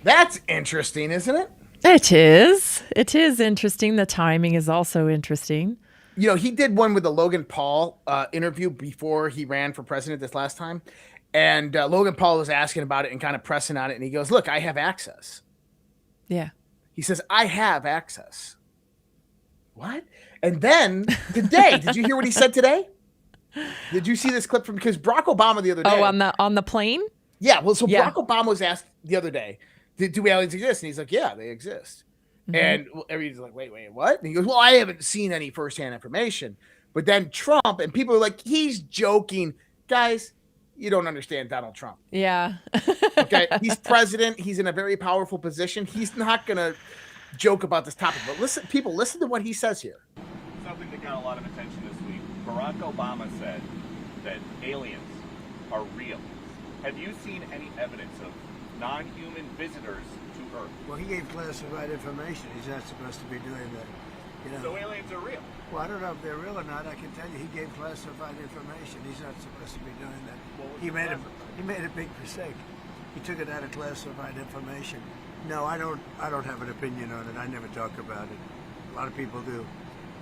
That's interesting, isn't it? It is. It is interesting. The timing is also interesting. You know, he did one with the Logan Paul interview before he ran for president this last time. And Logan Paul was asking about it and kind of pressing on it. And he goes, look, I have access. Yeah. He says, I have access. What? And then today, did you hear what he said today? Did you see this clip from, because Barack Obama the other day. Oh, on the plane? Yeah. Well, so Barack Obama was asked the other day, do aliens exist? And he's like, yeah, they exist. Mm-hmm. And everybody's like, wait, what? And he goes, well, I haven't seen any firsthand information. But then Trump, and people are like, he's joking. Guys, you don't understand Donald Trump. Yeah. Okay. He's president. He's in a very powerful position. He's not going to joke about this topic. But listen to what he says here. Something that got a lot of attention this week. Barack Obama said that aliens are real. Have you seen any evidence of non-human visitors to Earth? Well, he gave classified information. He's not supposed to be doing that. You know? So aliens are real? Well, I don't know if they're real or not. I can tell you he gave classified information. He's not supposed to be doing that. He made a big mistake. He took it out of classified information. No, I don't have an opinion on it. I never talk about it. A lot of people do.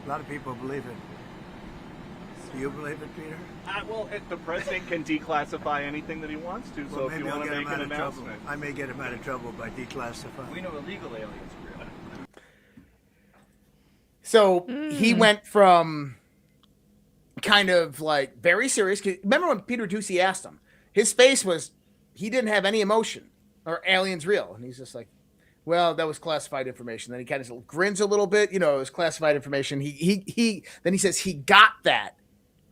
A lot of people believe it. Do you believe it, Peter? Well, the president can declassify anything that he wants to, so if you want to make an announcement. I may get him out of trouble by declassifying. We know illegal aliens are real. So he went from kind of like very serious. Remember when Peter Doocy asked him, his face was, he didn't have any emotion. Are aliens real? And he's just like, well, that was classified information. Then he kind of grins a little bit, it was classified information. Then he says he got that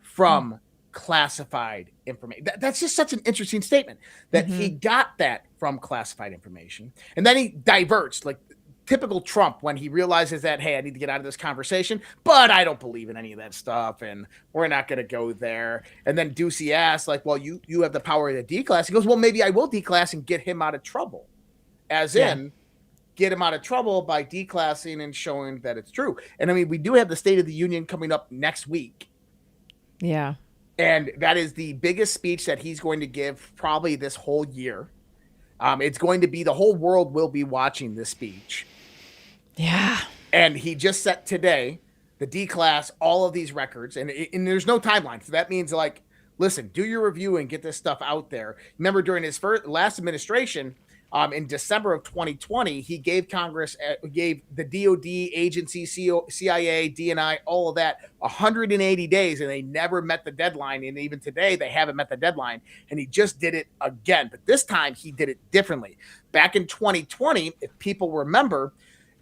from classified information. That's just such an interesting statement that he got that from classified information. And then he diverts, like typical Trump, when he realizes that, hey, I need to get out of this conversation, but I don't believe in any of that stuff, and we're not going to go there. And then Doocy asks, like, well, you have the power to declass. He goes, well, maybe I will declass and get him out of trouble. As in, get him out of trouble by declassing and showing that it's true. And I mean, we do have the State of the Union coming up next week. Yeah. And that is the biggest speech that he's going to give probably this whole year. It's going to be, the whole world will be watching this speech. Yeah. And he just set today the declass all of these records, and there's no timeline. So that means, like, listen, do your review and get this stuff out there. Remember, during his last administration, in December of 2020, he gave Congress, gave the DOD, agency, CIA, DNI, all of that 180 days, and they never met the deadline. And even today, they haven't met the deadline. And he just did it again. But this time, he did it differently. Back in 2020, if people remember,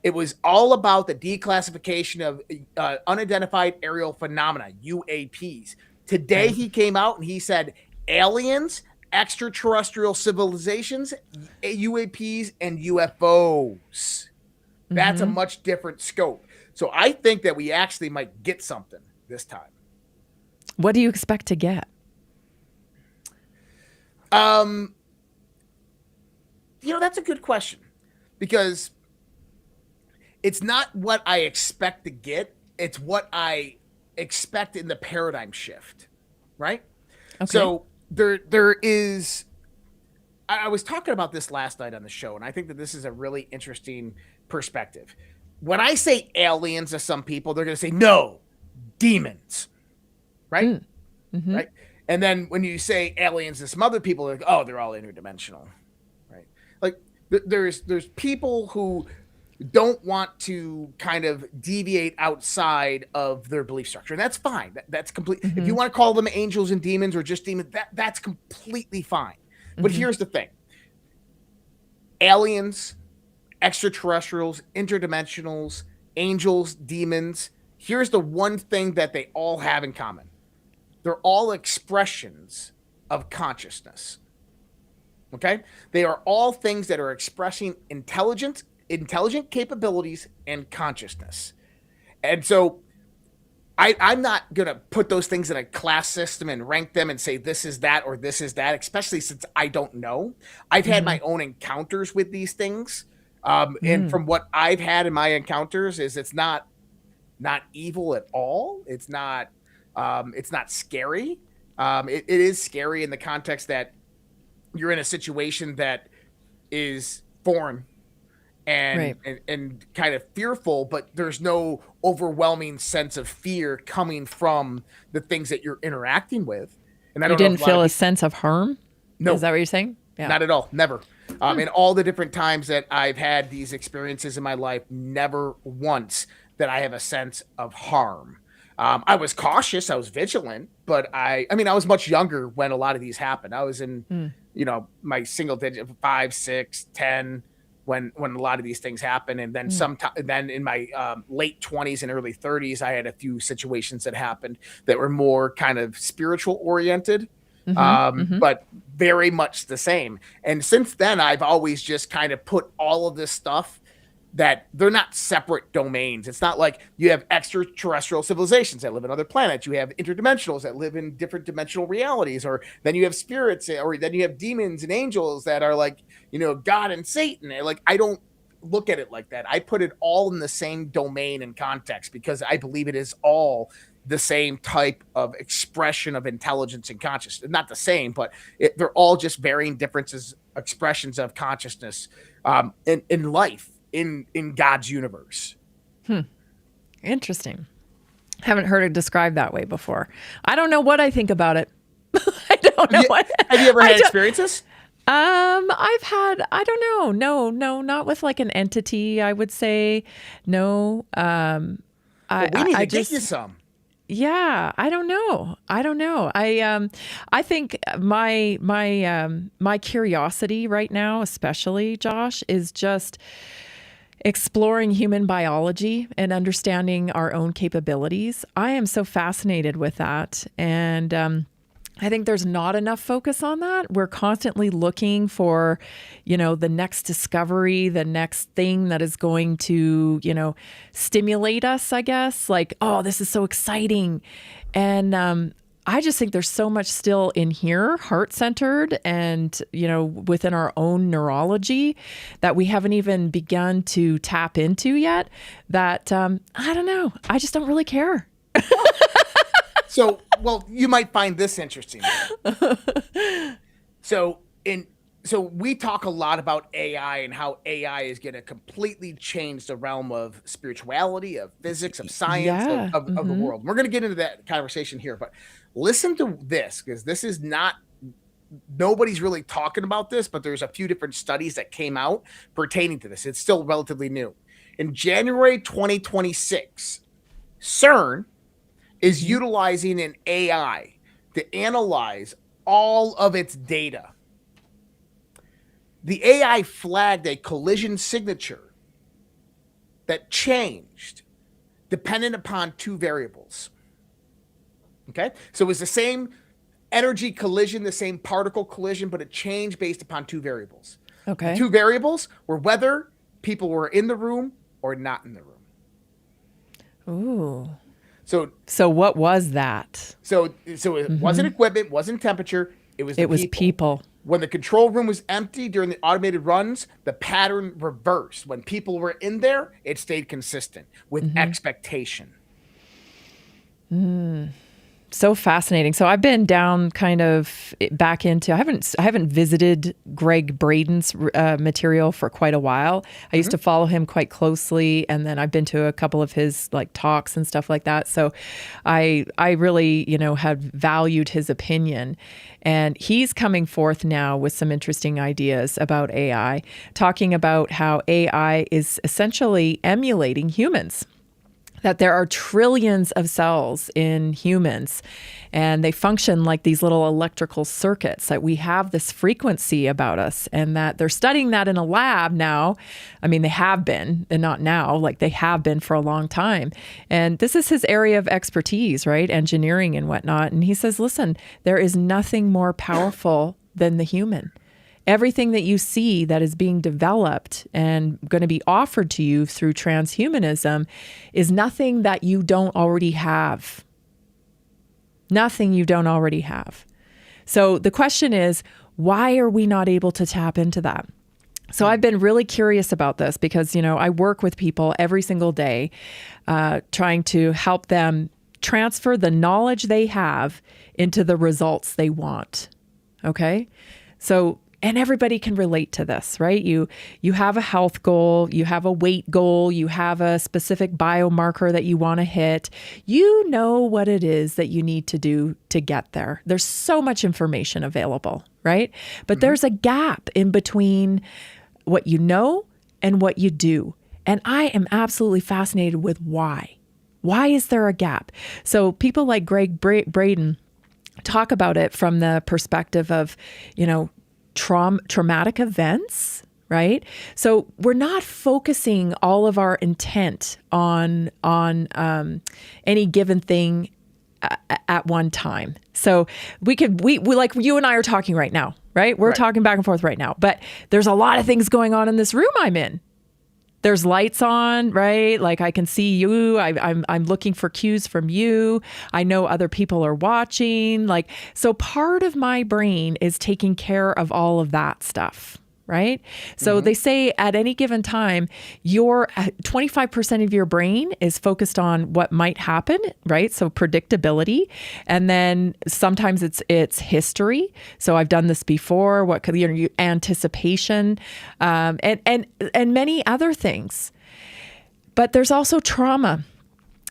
it was all about the declassification of unidentified aerial phenomena, UAPs. Today, he came out and he said aliens, extraterrestrial civilizations, UAPs, and UFOs. That's a much different scope. So I think that we actually might get something this time. What do you expect to get? That's a good question, because it's not what I expect to get. It's what I expect in the paradigm shift, right? Okay. So there is, I was talking about this last night on the show, and I think that this is a really interesting perspective. When I say aliens to some people, they're going to say, no, demons, right? Mm-hmm. Right. And then when you say aliens to some other people, they're like, oh, they're all interdimensional, right? Like there's people who don't want to kind of deviate outside of their belief structure. And that's fine. That's complete. If you want to call them angels and demons or just demons, that's completely fine. But here's the thing. Aliens, extraterrestrials, interdimensionals, angels, demons, here's the one thing that they all have in common. They're all expressions of consciousness. Okay? They are all things that are expressing intelligent capabilities and consciousness. And so I'm not going to put those things in a class system and rank them and say this is that or this is that, especially since I don't know. I've had my own encounters with these things. And from what I've had in my encounters is it's not evil at all. It's not scary. It is scary in the context that you're in a situation that is foreign and kind of fearful, but there's no overwhelming sense of fear coming from the things that you're interacting with. And I you don't didn't feel a sense of harm? No. Is that what you're saying? Yeah. Not at all. Never. In all the different times that I've had these experiences in my life, never once that I have a sense of harm. I was cautious. I was vigilant, but I was much younger when a lot of these happened. I was in, my single digit 5, 6, 10 when a lot of these things happen. And then then in my late 20s and early 30s, I had a few situations that happened that were more kind of spiritual oriented, but very much the same. And since then, I've always just kind of put all of this stuff that they're not separate domains. It's not like you have extraterrestrial civilizations that live on other planets. You have interdimensionals that live in different dimensional realities, or then you have spirits, or then you have demons and angels that are like, God and Satan. And like, I don't look at it like that. I put it all in the same domain and context because I believe it is all the same type of expression of intelligence and consciousness. Not the same, but they're all just varying differences, expressions of consciousness in life. In God's universe. Interesting. Haven't heard it described that way before. I don't know what I think about it. I don't know what. Have you ever had experiences? I've had, I don't know. No, not with like an entity, I would say. No. We need to get you some. Yeah, I don't know. I think my curiosity right now, especially Josh, is just exploring human biology and understanding our own capabilities. I am so fascinated with that. And I think there's not enough focus on that. We're constantly looking for, the next discovery, the next thing that is going to, stimulate us, I guess. Like, oh, this is so exciting. And I just think there's so much still in here, heart-centered and, within our own neurology that we haven't even begun to tap into yet that, I don't know. I just don't really care. So, you might find this interesting. So we talk a lot about AI and how AI is going to completely change the realm of spirituality, of physics, of science, of the world. We're going to get into that conversation here, but listen to this, because this is not, nobody's really talking about this, but there's a few different studies that came out pertaining to this. It's still relatively new. In January 2026, CERN is utilizing an AI to analyze all of its data. The AI flagged a collision signature that changed dependent upon two variables. Okay? So it was the same energy collision, the same particle collision, but it changed based upon two variables. Okay. The two variables were whether people were in the room or not in the room. Ooh. So what was that? So it wasn't equipment, wasn't temperature. It was people. When the control room was empty during the automated runs, the pattern reversed. When people were in there, it stayed consistent with expectation. So fascinating. So I've been down kind of back into, I haven't visited Greg Braden's material for quite a while. I used to follow him quite closely, and then I've been to a couple of his like talks and stuff like that. So I really, have valued his opinion, and he's coming forth now with some interesting ideas about AI, talking about how AI is essentially emulating humans. That there are trillions of cells in humans, and they function like these little electrical circuits, that we have this frequency about us, and that they're studying that in a lab now. I mean, they have been, and not now, like they have been for a long time. And this is his area of expertise, right? Engineering and whatnot. And he says, listen, there is nothing more powerful than the human. everything that you see that is being developed and going to be offered to you through transhumanism is nothing that you don't already have. Nothing you don't already have. So the question is, why are we not able to tap into that? So I've been really curious about this because, I work with people every single day trying to help them transfer the knowledge they have into the results they want. Okay? So, and everybody can relate to this, right? You have a health goal, you have a weight goal, you have a specific biomarker that you want to hit. You know what it is that you need to do to get there. There's so much information available, right? But there's a gap in between what you know and what you do. And I am absolutely fascinated with why. Why is there a gap? So people like Greg Braden talk about it from the perspective of, traumatic events, right? So we're not focusing all of our intent on any given thing at one time. So we like you and I are talking right now, right? We're talking back and forth right now, but there's a lot of things going on in this room I'm in. There's lights on, right? Like I can see you. I'm looking for cues from you. I know other people are watching. So part of my brain is taking care of all of that stuff, right? So they say at any given time, your 25% of your brain is focused on what might happen, right? So predictability. And then sometimes it's history. So I've done this before, what could anticipation, and many other things. But there's also trauma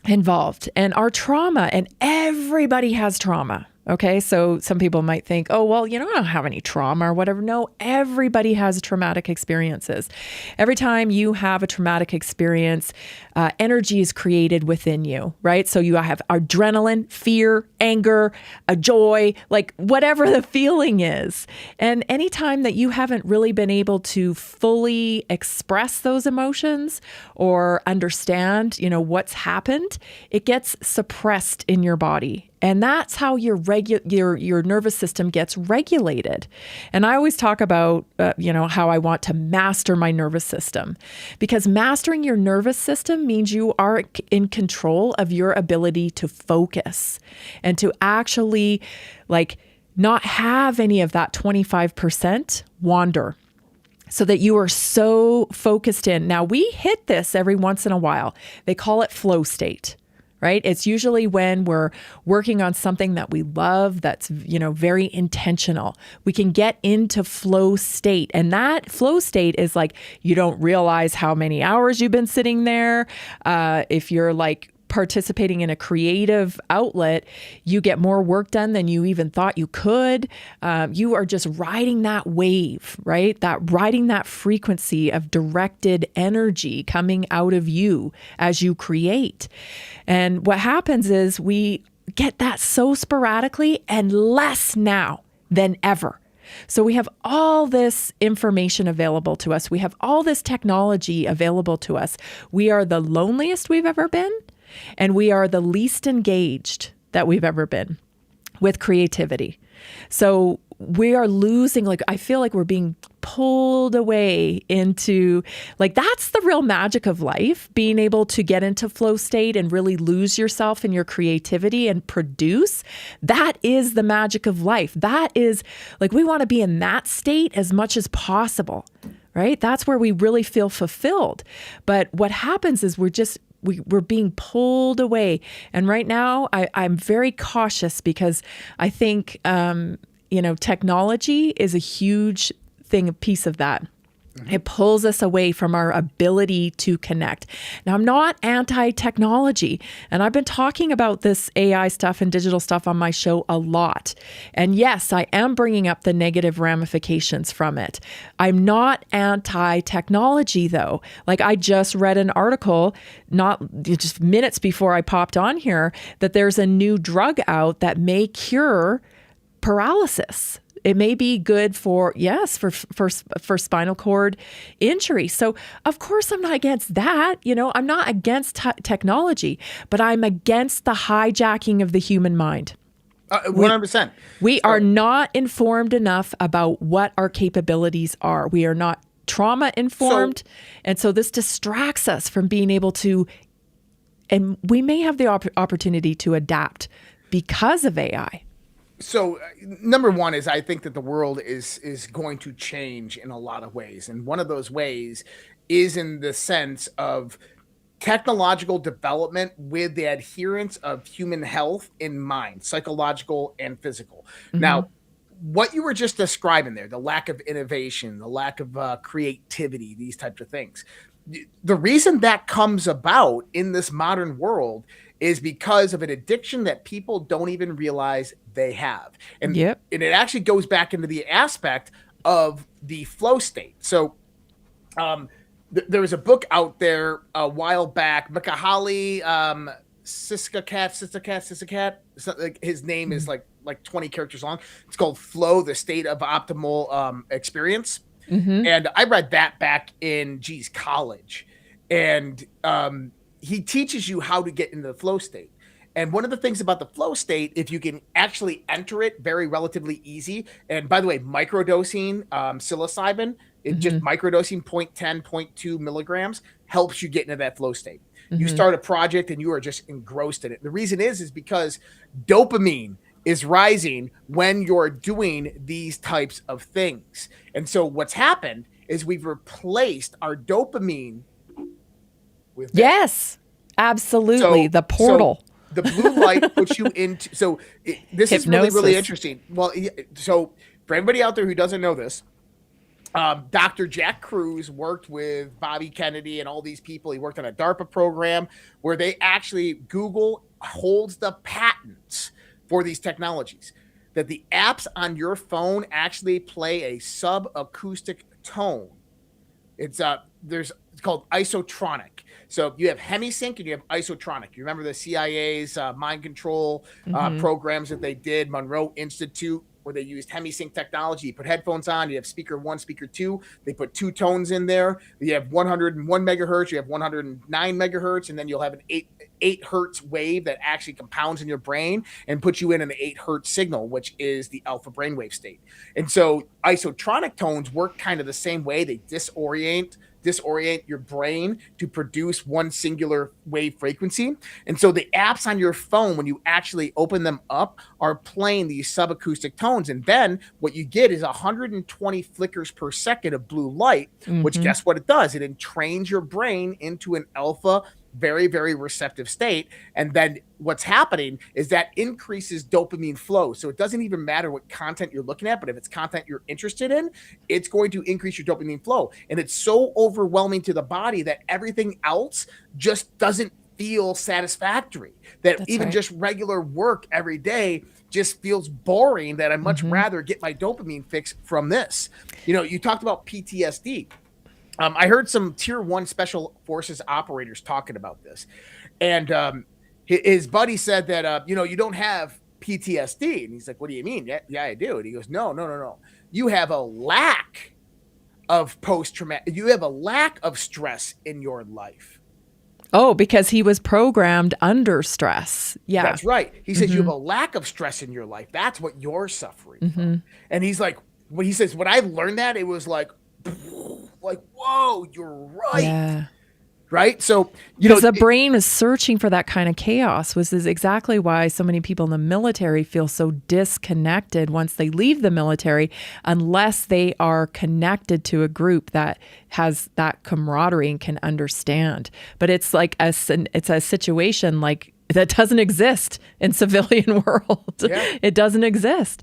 involved, and our trauma, and everybody has trauma. Okay, so some people might think, oh, well, I don't have any trauma or whatever. No, everybody has traumatic experiences. Every time you have a traumatic experience, energy is created within you, right? So you have adrenaline, fear, anger, a joy, like whatever the feeling is. And anytime that you haven't really been able to fully express those emotions or understand, what's happened, it gets suppressed in your body. And that's how your nervous system gets regulated. And I always talk about, how I want to master my nervous system, because mastering your nervous system means you are in control of your ability to focus and to actually not have any of that 25% wander, so that you are so focused in. Now, we hit this every once in a while. They call it flow state. Right? It's usually when we're working on something that we love, that's, very intentional. We can get into flow state. And that flow state is you don't realize how many hours you've been sitting there. If you're participating in a creative outlet, you get more work done than you even thought you could. You are just riding that wave, right? Riding that frequency of directed energy coming out of you as you create. And what happens is we get that so sporadically and less now than ever. So we have all this information available to us. We have all this technology available to us. We are the loneliest we've ever been. And we are the least engaged that we've ever been with creativity. So we are losing, I feel like we're being pulled away into, that's the real magic of life, being able to get into flow state and really lose yourself in your creativity and produce. That is the magic of life. That is, we want to be in that state as much as possible, right? That's where we really feel fulfilled. But what happens is we're being pulled away. And right now, I'm very cautious because I think, technology is a huge piece of that. It pulls us away from our ability to connect. Now, I'm not anti-technology, and I've been talking about this AI stuff and digital stuff on my show a lot. And yes, I am bringing up the negative ramifications from it. I'm not anti-technology, though. I just read an article, just minutes before I popped on here, that there's a new drug out that may cure paralysis. It may be good for spinal cord injury. So of course I'm not against that. I'm not against technology, but I'm against the hijacking of the human mind. 100%. We are not informed enough about what our capabilities are. We are not trauma informed. And so this distracts us from being able to, and we may have the opportunity to adapt because of AI. So number one is I think that the world is going to change in a lot of ways. And one of those ways is in the sense of technological development with the adherence of human health in mind, psychological and physical. Mm-hmm. Now, what you were just describing there, the lack of innovation, the lack of creativity, these types of things. The reason that comes about in this modern world is because of an addiction that people don't even realize they have. And, and it actually goes back into the aspect of the flow state. So there was a book out there a while back, Mikhaili Csikszentmihalyi. His name is like 20 characters long. It's called Flow, the State of Optimal Experience. Mm-hmm. And I read that back in college. And he teaches you how to get into the flow state. And one of the things about the flow state, if you can actually enter it very relatively easy, and by the way, microdosing psilocybin, just microdosing 0.10, 0.2 milligrams helps you get into that flow state. You start a project and you are just engrossed in it. The reason is because dopamine is rising when you're doing these types of things. And so what's happened is we've replaced our dopamine with absolutely. The portal. So the blue light puts you into, this is really, really interesting. Well, so for everybody out there who doesn't know this, Dr. Jack Kruse worked with Bobby Kennedy and all these people. He worked on a DARPA program where they actually, Google holds the patents for these technologies, that the apps on your phone actually play a sub-acoustic tone. It's called isotronic. So you have hemisync and you have isotronic. You remember the CIA's mind control programs that they did, Monroe Institute, where they used hemisync technology. You put headphones on, you have speaker 1, speaker 2. They put 2 tones in there. You have 101 megahertz, you have 109 megahertz, and then you'll have an 8 hertz wave that actually compounds in your brain and puts you in an 8 hertz signal, which is the alpha brainwave state. And so isotronic tones work kind of the same way. They disorient your brain to produce one singular wave frequency. And so the apps on your phone, when you actually open them up, are playing these subacoustic tones. And then what you get is 120 flickers per second of blue light, which guess what it does? It entrains your brain into an alpha, very, very receptive state. And then what's happening is that increases dopamine flow. So it doesn't even matter what content you're looking at, but if it's content you're interested in, it's going to increase your dopamine flow. And it's so overwhelming to the body that everything else just doesn't feel satisfactory, that just regular work every day just feels boring, that I'd much rather get my dopamine fix from this. You know, you talked about PTSD. I heard some tier 1 special forces operators talking about this. And his buddy said that, you don't have PTSD. And he's like, what do you mean? Yeah, I do. And he goes, no. You have a lack of post-traumatic. You have a lack of stress in your life. Oh, because he was programmed under stress. Yeah. That's right. He says you have a lack of stress in your life. That's what you're suffering from. And he's like, when he says, when I learned that, it was like, whoa, you're right. Yeah. Right. So, the brain is searching for that kind of chaos, which is exactly why so many people in the military feel so disconnected once they leave the military, unless they are connected to a group that has that camaraderie and can understand. But it's like it's a situation like that doesn't exist in civilian world. Yeah. It doesn't exist.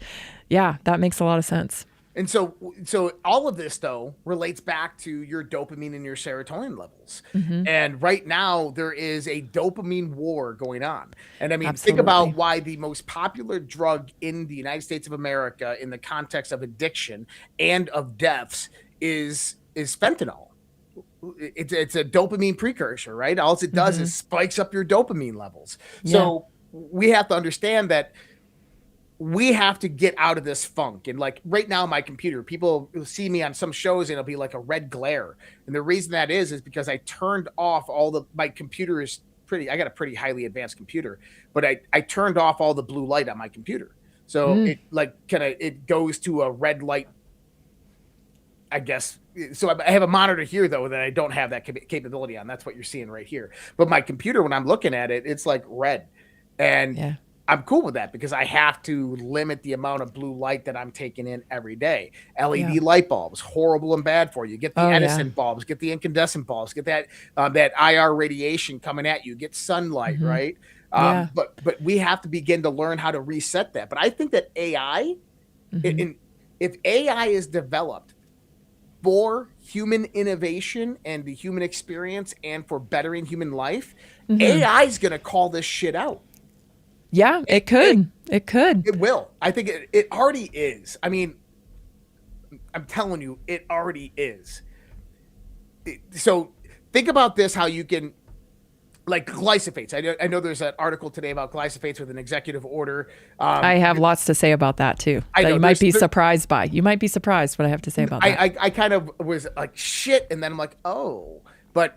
Yeah, that makes a lot of sense. And so all of this, though, relates back to your dopamine and your serotonin levels. And right now, there is a dopamine war going on. And I mean, think about why the most popular drug in the United States of America in the context of addiction and of deaths is fentanyl. It's a dopamine precursor, right? All it does is spikes up your dopamine levels. So we have to understand that we have to get out of this funk. And like right now, my computer, people will see me on some shows and it'll be like a red glare. And the reason that is because I turned off my computer is I got a pretty highly advanced computer, but I turned off all the blue light on my computer. So it it goes to a red light, I guess. So I have a monitor here though that I don't have that capability on. That's what you're seeing right here. But my computer, when I'm looking at it, it's like red, and I'm cool with that because I have to limit the amount of blue light that I'm taking in every day. LED light bulbs, horrible and bad for you. Get the Edison bulbs, get the incandescent bulbs, get that that IR radiation coming at you. Get sunlight, right? But we have to begin to learn how to reset that. But I think that AI, if AI is developed for human innovation and the human experience and for bettering human life, AI is going to call this shit out. Yeah, it could. It will. I think it already is. I mean, I'm telling you, it already is. So think about this, how you can, like glyphosates. I know there's an article today about glyphosates with an executive order. I have lots to say about that too. That you might be surprised by. You might be surprised what I have to say about that. I kind of was like, shit. And then I'm like, oh. But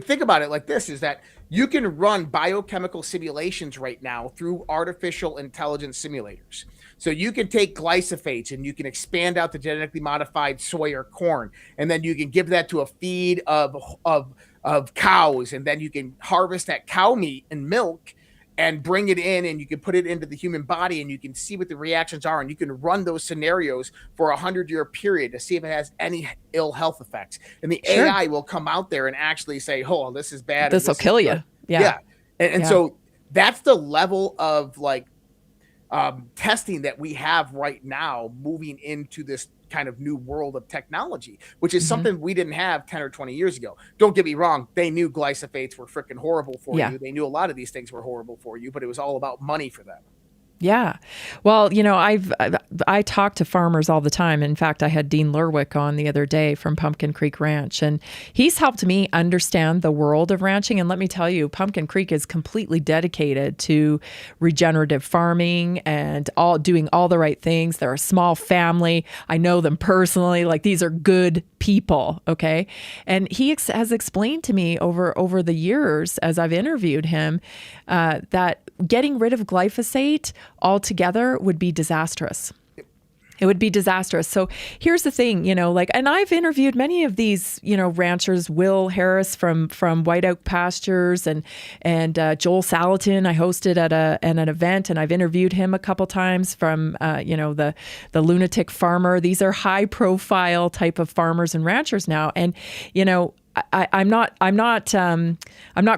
think about it like this, is that you can run biochemical simulations right now through artificial intelligence simulators. So you can take glyphosates and you can expand out the genetically modified soy or corn, and then you can give that to a feed of cows, and then you can harvest that cow meat and milk and bring it in, and you can put it into the human body, and you can see what the reactions are, and you can run those scenarios for 100-year period to see if it has any ill health effects. And the AI will come out there and actually say, oh, this is bad. This will kill you. Yeah. And so that's the level of like testing that we have right now, moving into this kind of new world of technology, which is something we didn't have 10 or 20 years ago. Don't get me wrong. They knew glyphosates were freaking horrible for you. They knew a lot of these things were horrible for you, but it was all about money for them. Yeah. Well, you know, I talk to farmers all the time. In fact, I had Dean Lerwick on the other day from Pumpkin Creek Ranch, and he's helped me understand the world of ranching. And let me tell you, Pumpkin Creek is completely dedicated to regenerative farming and doing all the right things. They're a small family. I know them personally. Like, these are good people. Okay. And he has explained to me over the years as I've interviewed him that getting rid of glyphosate altogether would be disastrous. It would be disastrous. So here's the thing, you know, like, and I've interviewed many of these, you know, ranchers, Will Harris from White Oak Pastures and Joel Salatin. I hosted at an event, and I've interviewed him a couple times from, you know, the Lunatic Farmer. These are high profile type of farmers and ranchers now. And, you know, I'm not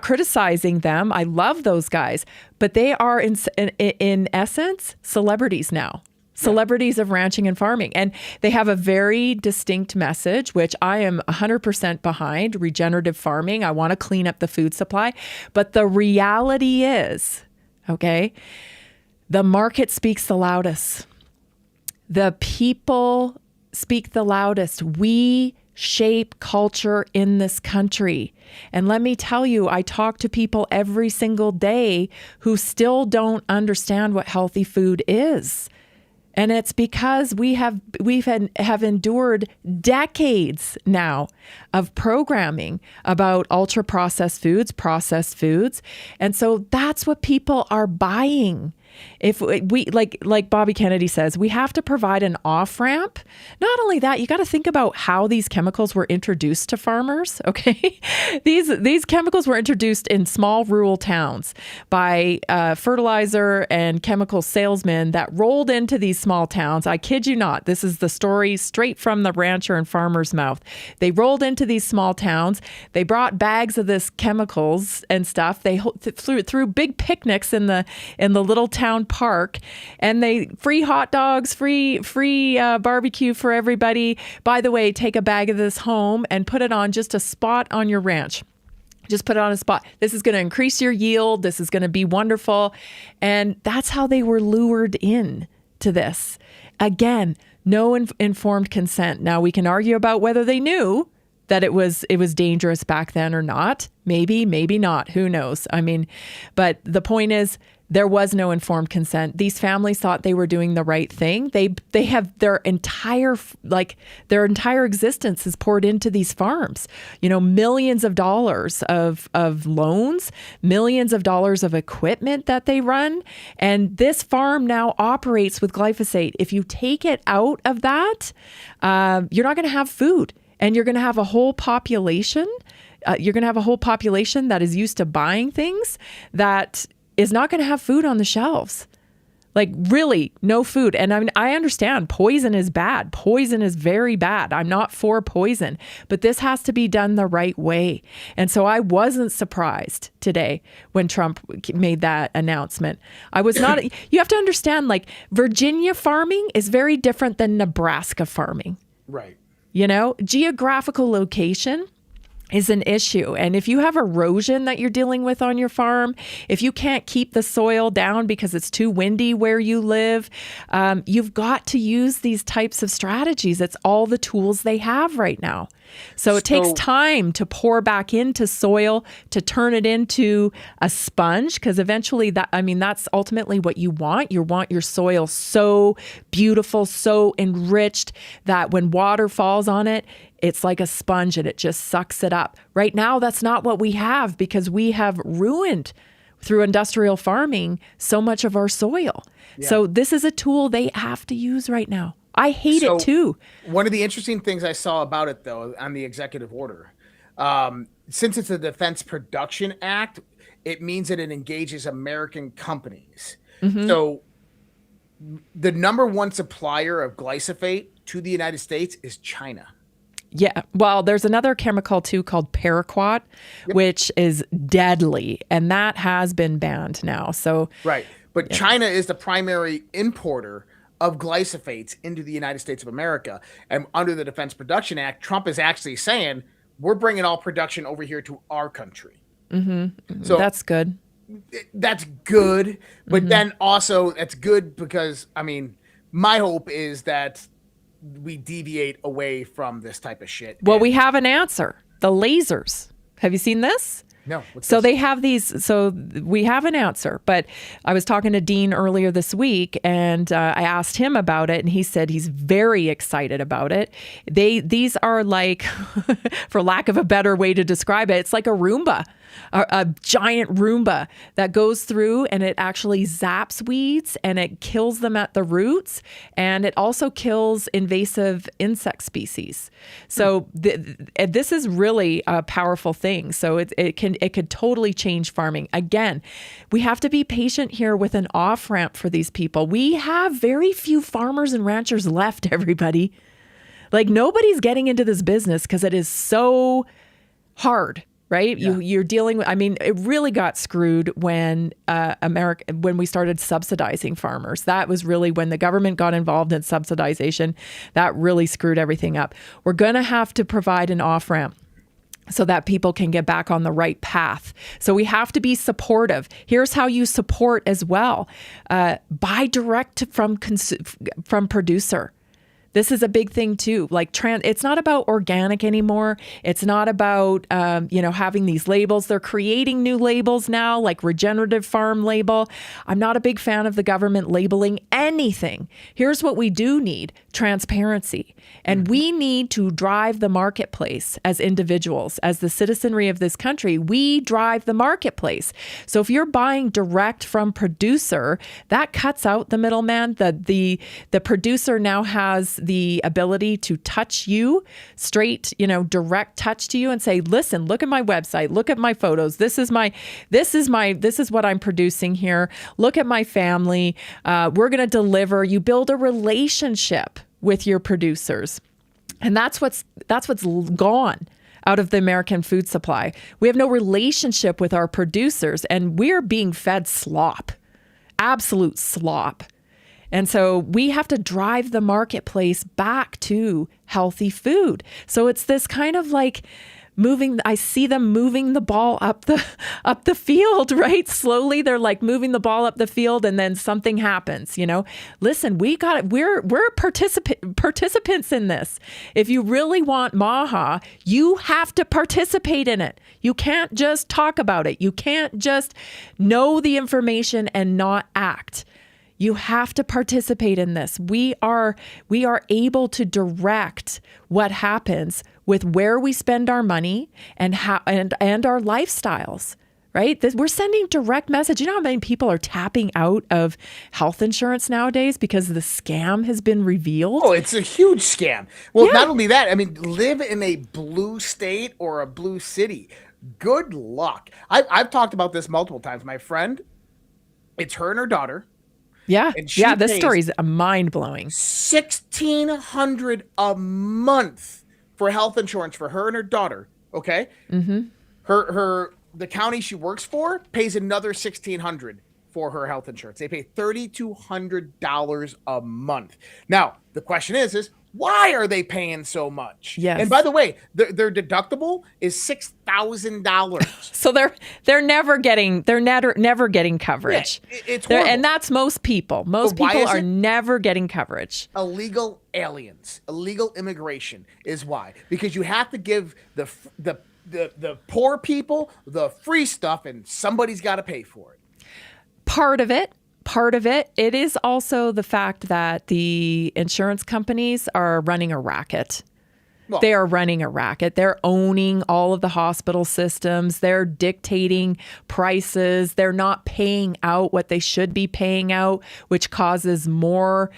criticizing them. I love those guys, but they are in essence celebrities now. Celebrities of ranching and farming. And they have a very distinct message, which I am 100% behind: regenerative farming. I want to clean up the food supply. But the reality is, okay, the market speaks the loudest. The people speak the loudest. We shape culture in this country. And let me tell you, I talk to people every single day who still don't understand what healthy food is. And it's because we have endured decades now of programming about ultra processed foods. And so that's what people are buying. If we like Bobby Kennedy says, we have to provide an off-ramp. Not only that, you got to think about how these chemicals were introduced to farmers. Okay, these chemicals were introduced in small rural towns by fertilizer and chemical salesmen that rolled into these small towns. I kid you not. This is the story straight from the rancher and farmer's mouth. They rolled into these small towns. They brought bags of this chemicals and stuff. They threw big picnics in the little town park, and they free hot dogs, free barbecue for everybody. By the way, take a bag of this home and put it on just a spot on your ranch. Just put it on a spot. This is going to increase your yield. This is going to be wonderful. And that's how they were lured in to this. Again, no informed consent. Now, we can argue about whether they knew that it was dangerous back then or not. Maybe not. Who knows? I mean, but the point is, There was no informed consent. These families thought they were doing the right thing. They have their entire existence is poured into these farms. Millions of dollars of loans, millions of dollars of equipment that they run, and this farm now operates with glyphosate. If you take it out of that, you're not going to have food, and you're going to have a whole population. You're going to have a whole population that is used to buying things that is not going to have food on the shelves. Like, really, no food. And I understand poison is bad. Poison is very bad. I'm not for poison, but this has to be done the right way. And so I wasn't surprised today when Trump made that announcement. I was not. You have to understand, like, Virginia farming is very different than Nebraska farming. Right. Geographical location is an issue. And if you have erosion that you're dealing with on your farm, if you can't keep the soil down because it's too windy where you live, you've got to use these types of strategies. It's all the tools they have right now. So it takes time to pour back into soil, to turn it into a sponge, because eventually that's ultimately what you want. You want your soil so beautiful, so enriched that when water falls on it, it's like a sponge and it just sucks it up. Right now, that's not what we have, because we have ruined through industrial farming so much of our soil. Yeah. So this is a tool they have to use right now. I hate it too. One of the interesting things I saw about it, though, on the executive order, since it's a Defense Production Act, it means that it engages American companies. Mm-hmm. So the number one supplier of glyphosate to the United States is China. Yeah. Well, there's another chemical too called paraquat, which is deadly, and that has been banned now. So right. But China is the primary importer of glyphosates into the United States of America. And under the Defense Production Act, Trump is actually saying, we're bringing all production over here to our country. Mm-hmm. So that's good. That's good. But then also that's good because, my hope is that we deviate away from this type of shit. Well, we have an answer. The lasers. Have you seen this? No. So they have these. So we have an answer. But I was talking to Dean earlier this week, and I asked him about it, and he said he's very excited about it. These are like, for lack of a better way to describe it, it's like a Roomba. A giant Roomba that goes through and it actually zaps weeds and it kills them at the roots, and it also kills invasive insect species. So this is really a powerful thing. So it could totally change farming. Again, we have to be patient here with an off-ramp for these people. We have very few farmers and ranchers left, everybody. Like, nobody's getting into this business because it is so hard. Right? Yeah. You're dealing with, it really got screwed when when we started subsidizing farmers. That was really when the government got involved in subsidization. That really screwed everything up. We're going to have to provide an off-ramp so that people can get back on the right path. So we have to be supportive. Here's how you support as well. Buy direct from producer. This is a big thing too. Like it's not about organic anymore. It's not about, having these labels. They're creating new labels now, like regenerative farm label. I'm not a big fan of the government labeling anything. Here's what we do need: transparency. And we need to drive the marketplace as individuals, as the citizenry of this country. We drive the marketplace. So if you're buying direct from producer, that cuts out the middleman. The producer now has the ability to touch you straight, direct touch to you and say, listen, look at my website, look at my photos. This is what I'm producing here. Look at my family. We're going to deliver. You build a relationship with your producers. And that's what's gone out of the American food supply. We have no relationship with our producers, and we're being fed slop, absolute slop. And so we have to drive the marketplace back to healthy food. So it's this kind of like I see them moving the ball up the field, right? Slowly they're like moving the ball up the field, and then something happens, Listen, we're participants in this. If you really want Maha, you have to participate in it. You can't just talk about it. You can't just know the information and not act. You have to participate in this. We are able to direct what happens with where we spend our money and how and our lifestyles, right? We're sending direct message. You know how many people are tapping out of health insurance nowadays because the scam has been revealed? Oh, it's a huge scam. Well, not only that, I mean, live in a blue state or a blue city. Good luck. I've talked about this multiple times. My friend, it's her and her daughter. Yeah. Yeah. This story is mind blowing. $1,600 a month for health insurance for her and her daughter. Okay. Mm-hmm. The county she works for pays another $1,600 for her health insurance. They pay $3,200 a month. Now, the question is why are they paying so much? Yes. And by the way, their deductible is $6,000. So they're never getting coverage. Yeah, it's horrible. And that's most people. Most people are never getting coverage. Illegal aliens, illegal immigration is why. Because you have to give the poor people the free stuff, and somebody's got to pay for it. Part of it, it is also the fact that the insurance companies are running a racket. Well, they are running a racket. They're owning all of the hospital systems. They're dictating prices. They're not paying out what they should be paying out, which causes more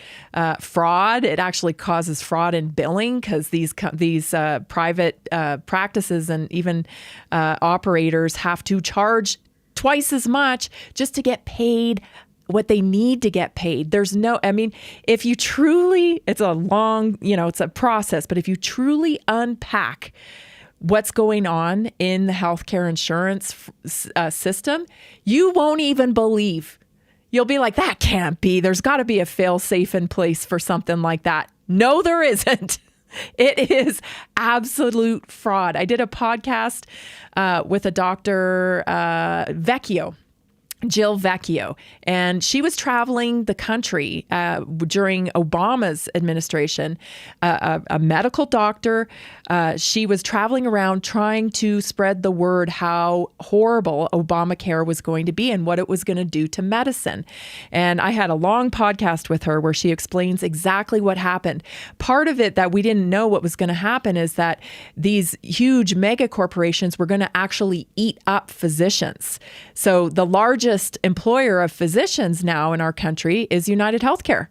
fraud. It actually causes fraud in billing because these private practices and even operators have to charge twice as much just to get paid what they need to get paid. If you truly, it's a long, it's a process, but if you truly unpack what's going on in the healthcare insurance system, you won't even believe. You'll be like, that can't be. There's got to be a fail-safe in place for something like that. No, there isn't. It is absolute fraud. I did a podcast with a Dr. Vecchio. Jill Vecchio, and she was traveling the country during Obama's administration, a medical doctor. She was traveling around trying to spread the word how horrible Obamacare was going to be and what it was going to do to medicine. And I had a long podcast with her where she explains exactly what happened. Part of it that we didn't know what was going to happen is that these huge mega corporations were going to actually eat up physicians. So the largest employer of physicians now in our country is United Healthcare.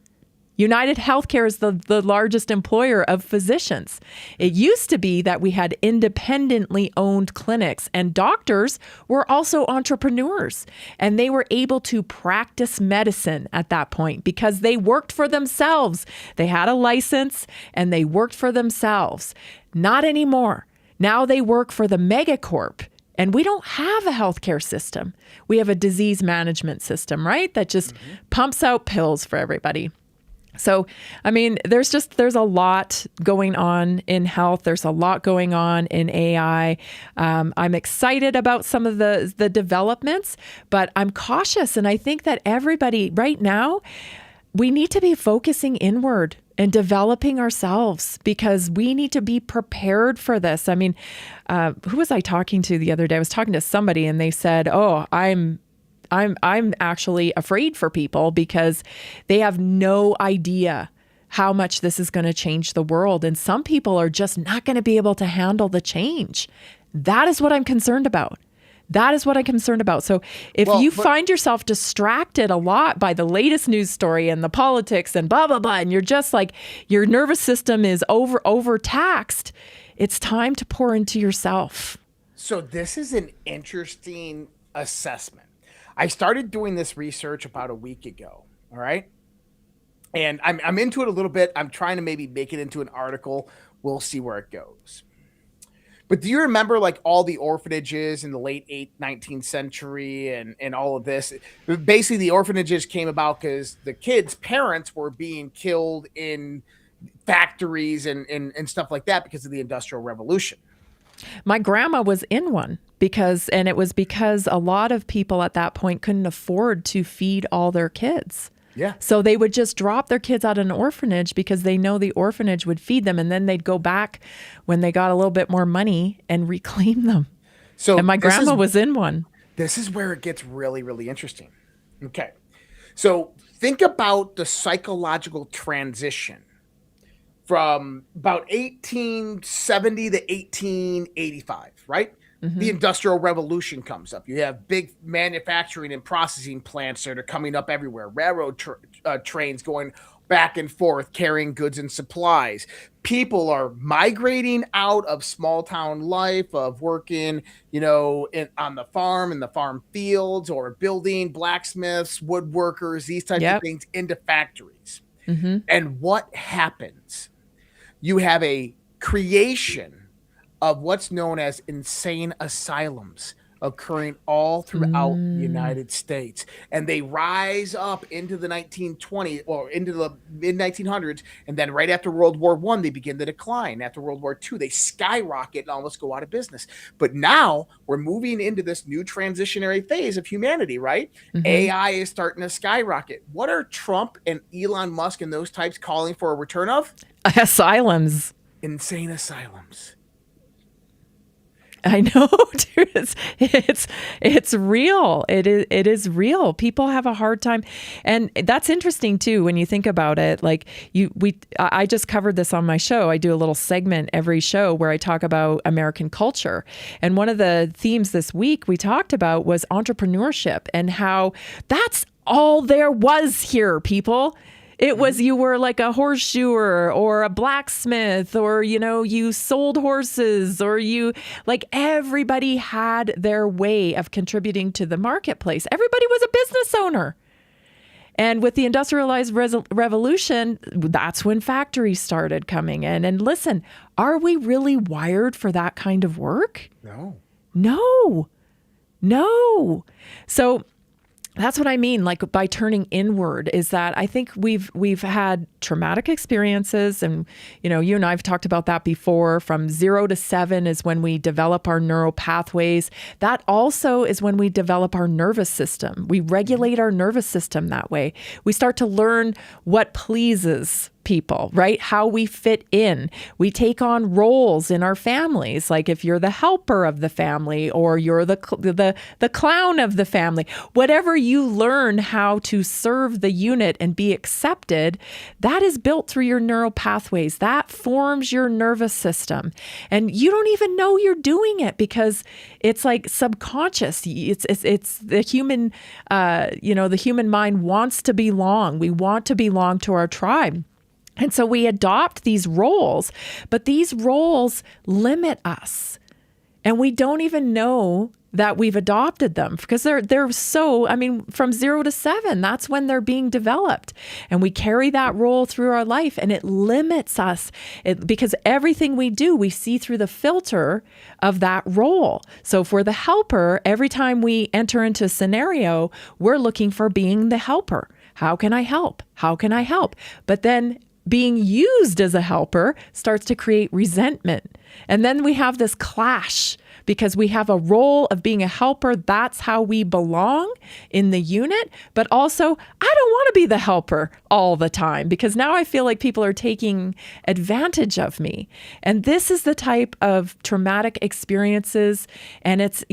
United Healthcare is the largest employer of physicians. It used to be that we had independently owned clinics, and doctors were also entrepreneurs, and they were able to practice medicine at that point because they worked for themselves. They had a license and they worked for themselves. Not anymore. Now they work for the megacorp. And we don't have a healthcare system. We have a disease management system, right? That just pumps out pills for everybody. So, there's a lot going on in health. There's a lot going on in AI. I'm excited about some of the developments, but I'm cautious. And I think that everybody right now, we need to be focusing inward and developing ourselves because we need to be prepared for this. Who was I talking to the other day? I was talking to somebody and they said, "Oh, I'm actually afraid for people because they have no idea how much this is going to change the world. And some people are just not going to be able to handle the change." That is what I'm concerned about. So if you find yourself distracted a lot by the latest news story and the politics and blah, blah, blah, and you're just like, your nervous system is overtaxed, it's time to pour into yourself. So this is an interesting assessment. I started doing this research about a week ago. All right. And I'm into it a little bit. I'm trying to maybe make it into an article. We'll see where it goes. But do you remember like all the orphanages in the late 19th century and all of this? Basically, the orphanages came about because the kids' parents were being killed in factories and stuff like that because of the Industrial Revolution. My grandma was in one and it was because a lot of people at that point couldn't afford to feed all their kids. Yeah. So they would just drop their kids out of an orphanage because they know the orphanage would feed them. And then they'd go back when they got a little bit more money and reclaim them. And my grandma was in one. This is where it gets really, really interesting. Okay. So think about the psychological transition from about 1870 to 1885, right? The Industrial Revolution comes up. You have big manufacturing and processing plants that are coming up everywhere. Railroad trains going back and forth, carrying goods and supplies. People are migrating out of small town life, of working, on the farm, in the farm fields, or building, blacksmiths, woodworkers, these types of things, into factories. And what happens? You have a creation of what's known as insane asylums occurring all throughout the United States. And they rise up into the 1920s or into the mid-1900s. And then right after World War I, they begin to decline. After World War II, they skyrocket and almost go out of business. But now we're moving into this new transitionary phase of humanity, right? AI is starting to skyrocket. What are Trump and Elon Musk and those types calling for a return of? Asylums. Insane asylums. I know, dude. It's real. It is real. People have a hard time, and that's interesting too when you think about it. Like I just covered this on my show. I do a little segment every show where I talk about American culture, and one of the themes this week we talked about was entrepreneurship and how that's all there was here, people. It was, you were like a horseshoer or a blacksmith, or, you sold horses, or everybody had their way of contributing to the marketplace. Everybody was a business owner. And with the industrialized revolution, that's when factories started coming in. And listen, are we really wired for that kind of work? No. So that's what I mean, like by turning inward, is that I think we've had traumatic experiences, and you and I have talked about that before. From 0 to 7 is when we develop our neural pathways. That also is when we develop our nervous system. We regulate our nervous system that way. We start to learn what pleases people, right? How we fit in. We take on roles in our families, like if you're the helper of the family or you're the clown of the family. Whatever you learn how to serve the unit and be accepted, that is built through your neural pathways. That forms your nervous system. And you don't even know you're doing it because it's like subconscious. It's the human, the human mind wants to belong. We want to belong to our tribe. And so we adopt these roles, but these roles limit us. And we don't even know that we've adopted them because they're so, from 0 to 7, that's when they're being developed. And we carry that role through our life, and it limits us because everything we do, we see through the filter of that role. So if we're the helper, every time we enter into a scenario, we're looking for being the helper. How can I help? How can I help? But then being used as a helper starts to create resentment. And then we have this clash because we have a role of being a helper. That's how we belong in the unit. But also, I don't want to be the helper all the time because now I feel like people are taking advantage of me. And this is the type of traumatic experiences. And it's,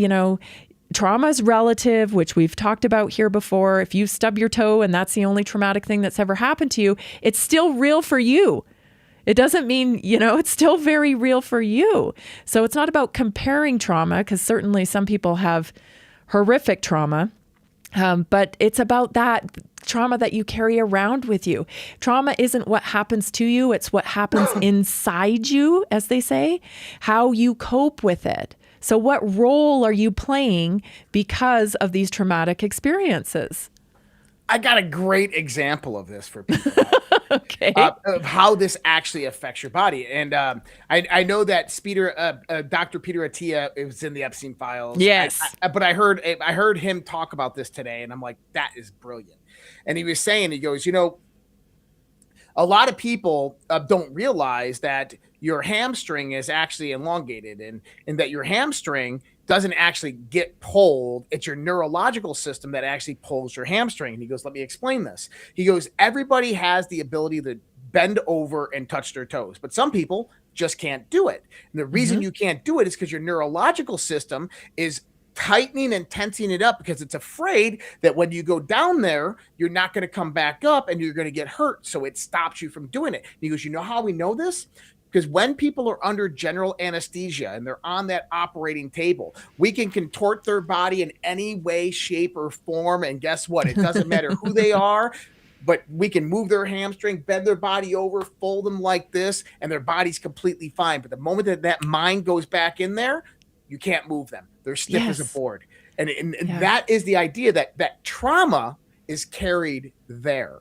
trauma is relative, which we've talked about here before. If you stub your toe and that's the only traumatic thing that's ever happened to you, it's still real for you. It doesn't mean, it's still very real for you. So it's not about comparing trauma, because certainly some people have horrific trauma, but it's about that trauma that you carry around with you. Trauma isn't what happens to you. It's what happens inside you, as they say, how you cope with it. So what role are you playing because of these traumatic experiences? I got a great example of this for people. Okay. Of how this actually affects your body. And I know that Dr. Peter Attia was in the Epstein files. Yes. But I heard him talk about this today, and I'm like, that is brilliant. And he was saying, he goes, a lot of people don't realize that your hamstring is actually elongated, and that your hamstring doesn't actually get pulled. It's your neurological system that actually pulls your hamstring. And he goes, let me explain this. He goes, everybody has the ability to bend over and touch their toes, but some people just can't do it. And the reason you can't do it is because your neurological system is tightening and tensing it up, because it's afraid that when you go down there, you're not going to come back up and you're going to get hurt. So it stops you from doing it. And he goes, you know how we know this? Because when people are under general anesthesia and they're on that operating table, we can contort their body in any way, shape, or form. And guess what? It doesn't matter who they are, but we can move their hamstring, bend their body over, fold them like this, and their body's completely fine. But the moment that that mind goes back in there, you can't move them. They're stiff as a board. And that is the idea that trauma is carried there.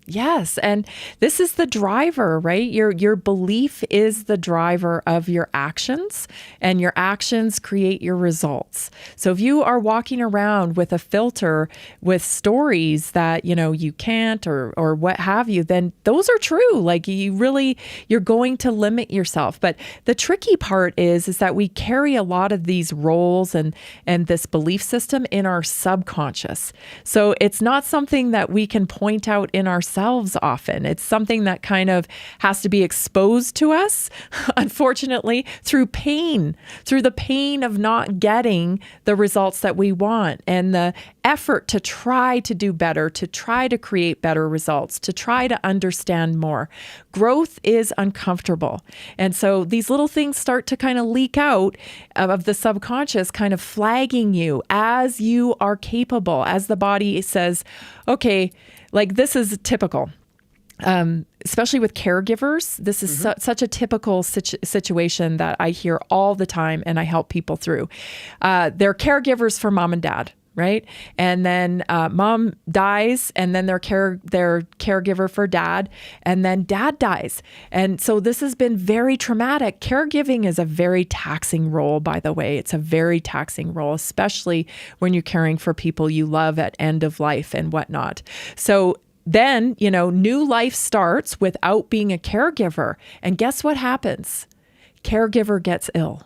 Yes. And this is the driver, right? Your belief is the driver of your actions, and your actions create your results. So if you are walking around with a filter with stories that, you can't or what have you, then those are true. Like you're going to limit yourself. But the tricky part is that we carry a lot of these roles and this belief system in our subconscious. So it's not something that we can point out in ourselves often. It's something that kind of has to be exposed to us, unfortunately, through the pain of not getting the results that we want, and the effort to try to do better, to try to create better results, to try to understand more. Growth is uncomfortable. And so these little things start to kind of leak out of the subconscious, kind of flagging you as you are capable, as the body says, okay, like this is typical. Especially with caregivers, this is such a typical situation that I hear all the time and I help people through. They're caregivers for mom and dad, right? And then mom dies, and then they're caregiver for dad, and then dad dies. And so this has been very traumatic. Caregiving is a very taxing role, by the way. It's a very taxing role, especially when you're caring for people you love at end of life and whatnot. So then, new life starts without being a caregiver. And guess what happens? Caregiver gets ill.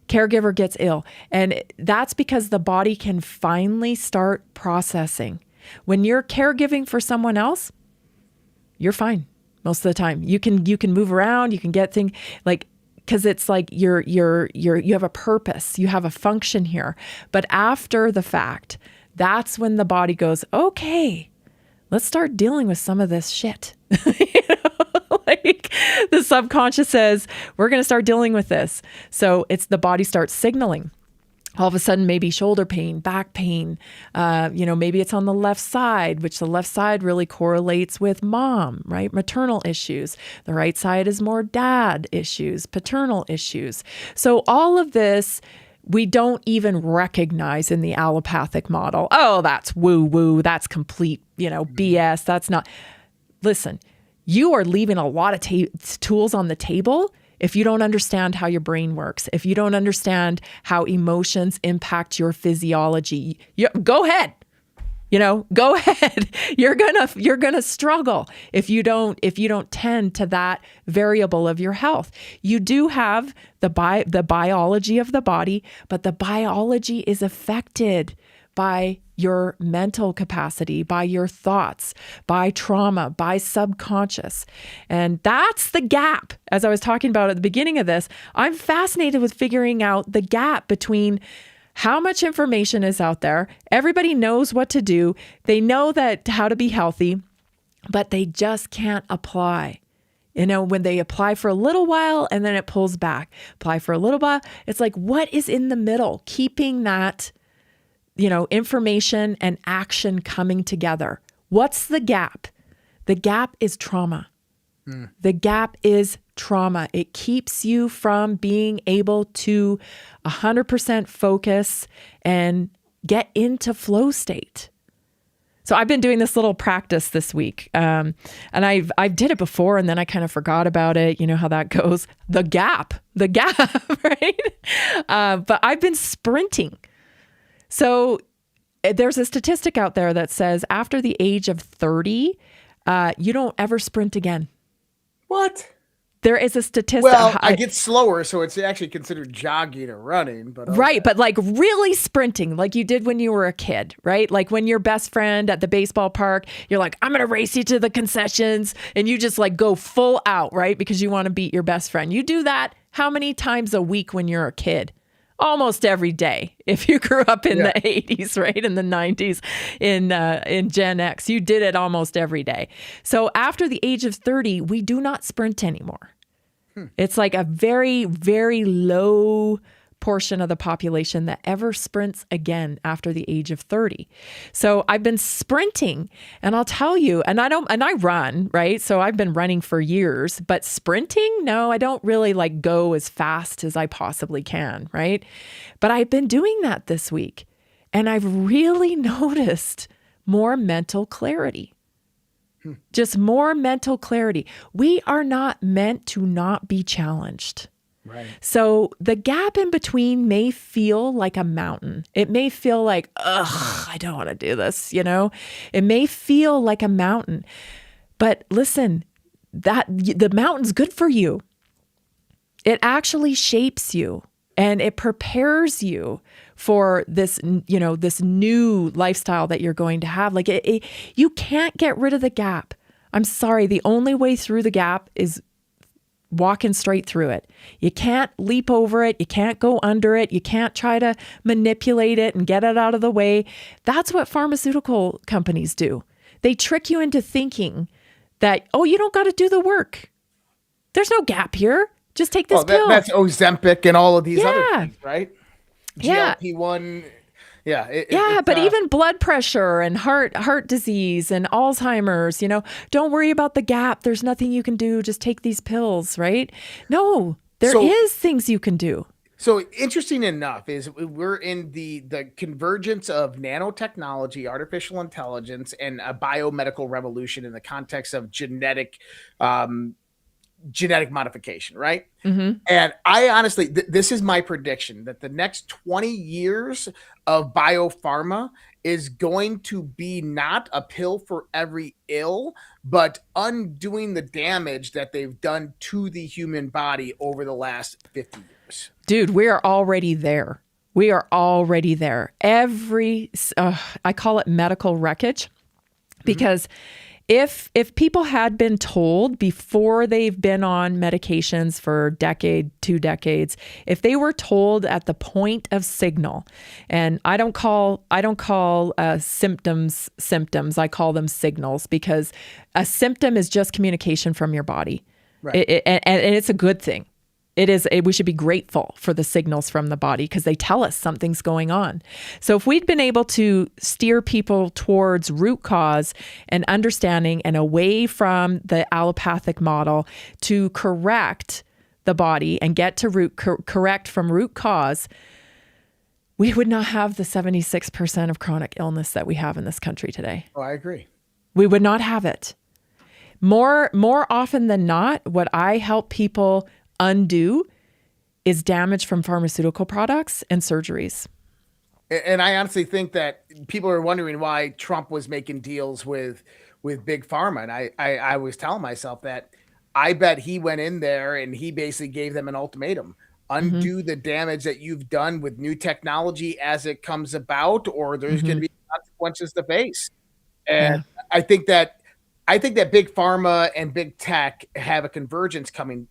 Caregiver gets ill. And that's because the body can finally start processing. When you're caregiving for someone else, you're fine most of the time. You can move around, you can get things because it's like you have a purpose, you have a function here. But after the fact, that's when the body goes, okay, let's start dealing with some of this shit. The subconscious says, we're going to start dealing with this. So it's the body starts signaling. All of a sudden, maybe shoulder pain, back pain, maybe it's on the left side, which the left side really correlates with mom, right? Maternal issues. The right side is more dad issues, paternal issues. So all of this, we don't even recognize in the allopathic model. Oh, that's woo-woo. That's complete, BS. That's not. Listen, you are leaving a lot of tools on the table if you don't understand how your brain works, if you don't understand how emotions impact your physiology. Go ahead. Go ahead. You're gonna struggle if you don't tend to that variable of your health. You do have the biology of the body, but the biology is affected by your mental capacity, by your thoughts, by trauma, by subconscious. And that's the gap. As I was talking about at the beginning of this, I'm fascinated with figuring out the gap between how much information is out there. Everybody knows what to do. They know how to be healthy, but they just can't apply. When they apply for a little while and then it pulls back, apply for a little while. It's like, what is in the middle? Keeping that, information and action coming together. What's the gap? The gap is trauma. The gap is trauma. It keeps you from being able to 100% focus and get into flow state. So I've been doing this little practice this week. And I did it before and then I kind of forgot about it. You know how that goes. The gap, right? But I've been sprinting. So there's a statistic out there that says after the age of 30, you don't ever sprint again. What? There is a statistic. Well, I get slower, so it's actually considered jogging or running. But okay. Right, but like really sprinting, like you did when you were a kid, right? Like when your best friend at the baseball park, you're like, I'm gonna race you to the concessions, and you just like go full out, right? Because you want to beat your best friend. You do that how many times a week when you're a kid? Almost every day. If you grew up in the 80s, right, in the 90s, in Gen X, you did it almost every day. So after the age of 30, we do not sprint anymore. It's like a very, very low portion of the population that ever sprints again after the age of 30. So I've been sprinting, and I'll tell you, and I run, right? So I've been running for years, but sprinting, no, I don't really like go as fast as I possibly can, right? But I've been doing that this week, and I've really noticed more mental clarity. Just more mental clarity. We are not meant to not be challenged. Right. So the gap in between may feel like a mountain. It may feel like, ugh, I don't want to do this, you know? It may feel like a mountain. But listen, the mountain's good for you. It actually shapes you, and it prepares you for this, you know, this new lifestyle that you're going to have. Like you can't get rid of the gap. I'm sorry. The only way through the gap is walking straight through it. You can't leap over it. You can't go under it. You can't try to manipulate it and get it out of the way. That's what pharmaceutical companies do. They trick you into thinking that, oh, you don't got to do the work. There's no gap here. Just take this pill. That's Ozempic and all of these other things, right? GLP-1. Yeah. But even blood pressure and heart disease and Alzheimer's, you know, don't worry about the gap. There's nothing you can do. Just take these pills, right? No, there is things you can do. So interesting enough is we're in the convergence of nanotechnology, artificial intelligence, and a biomedical revolution in the context of genetic modification, right? Mm-hmm. And I honestly, this is my prediction that the next 20 years of biopharma is going to be not a pill for every ill, but undoing the damage that they've done to the human body over the last 50 years. Dude, we are already there. We are already there. I call it medical wreckage, because if people had been told before they've been on medications for a decade, 2 decades, if they were told at the point of signal, and I don't call symptoms, I call them signals, because a symptom is just communication from your body. Right. And it's a good thing. We should be grateful for the signals from the body, because they tell us something's going on. So if we'd been able to steer people towards root cause and understanding, and away from the allopathic model to correct the body and get to correct from root cause, we would not have the 76% of chronic illness that we have in this country today. Oh, I agree. We would not have it. More often than not, what I help people undo is damage from pharmaceutical products and surgeries. And I honestly think that people are wondering why Trump was making deals with big pharma. And I was telling myself that I bet he went in there and he basically gave them an ultimatum: undo the damage that you've done with new technology as it comes about, or there's going to be consequences to face. And I think that big pharma and big tech have a convergence coming,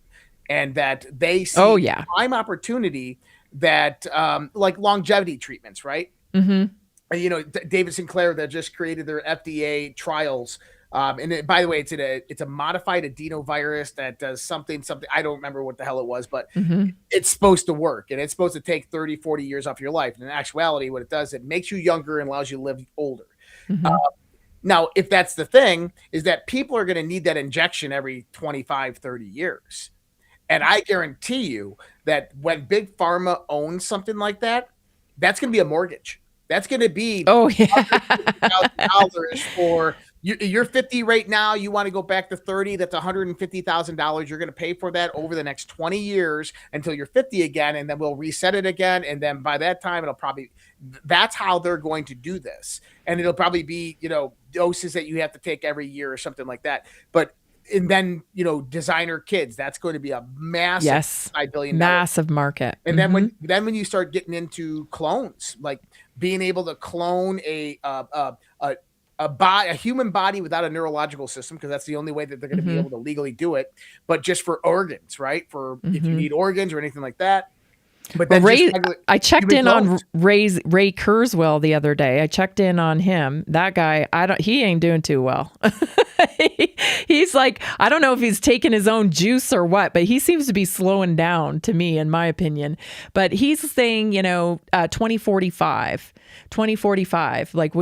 and that they see prime opportunity that like longevity treatments, right? Mm-hmm. You know, David Sinclair, that just created their FDA trials. And by the way, it's a modified adenovirus that does something. I don't remember what the hell it was, but it's supposed to work, and it's supposed to take 30, 40 years off your life. And in actuality, what it does, it makes you younger and allows you to live older. Now, if that's the thing, is that people are going to need that injection every 25, 30 years. And I guarantee you that when big pharma owns something like that, that's going to be a mortgage. That's going to be $150,000 for you're 50 right now. You want to go back to 30. That's $150,000. You're going to pay for that over the next 20 years until you're 50 again, and then we'll reset it again. And then by that time, that's how they're going to do this. And it'll probably be, doses that you have to take every year or something like that. But and then, designer kids, that's going to be a massive multi-billion massive market. And then when you start getting into clones, like being able to clone a human body without a neurological system, because that's the only way that they're going to be able to legally do it, but just for organs, right? For if you need organs or anything like that. But then I checked in on Ray Kurzweil the other day. I checked in on him. That guy, he ain't doing too well. He's like, I don't know if he's taking his own juice or what, but he seems to be slowing down, to me, in my opinion. But he's saying, 2045, like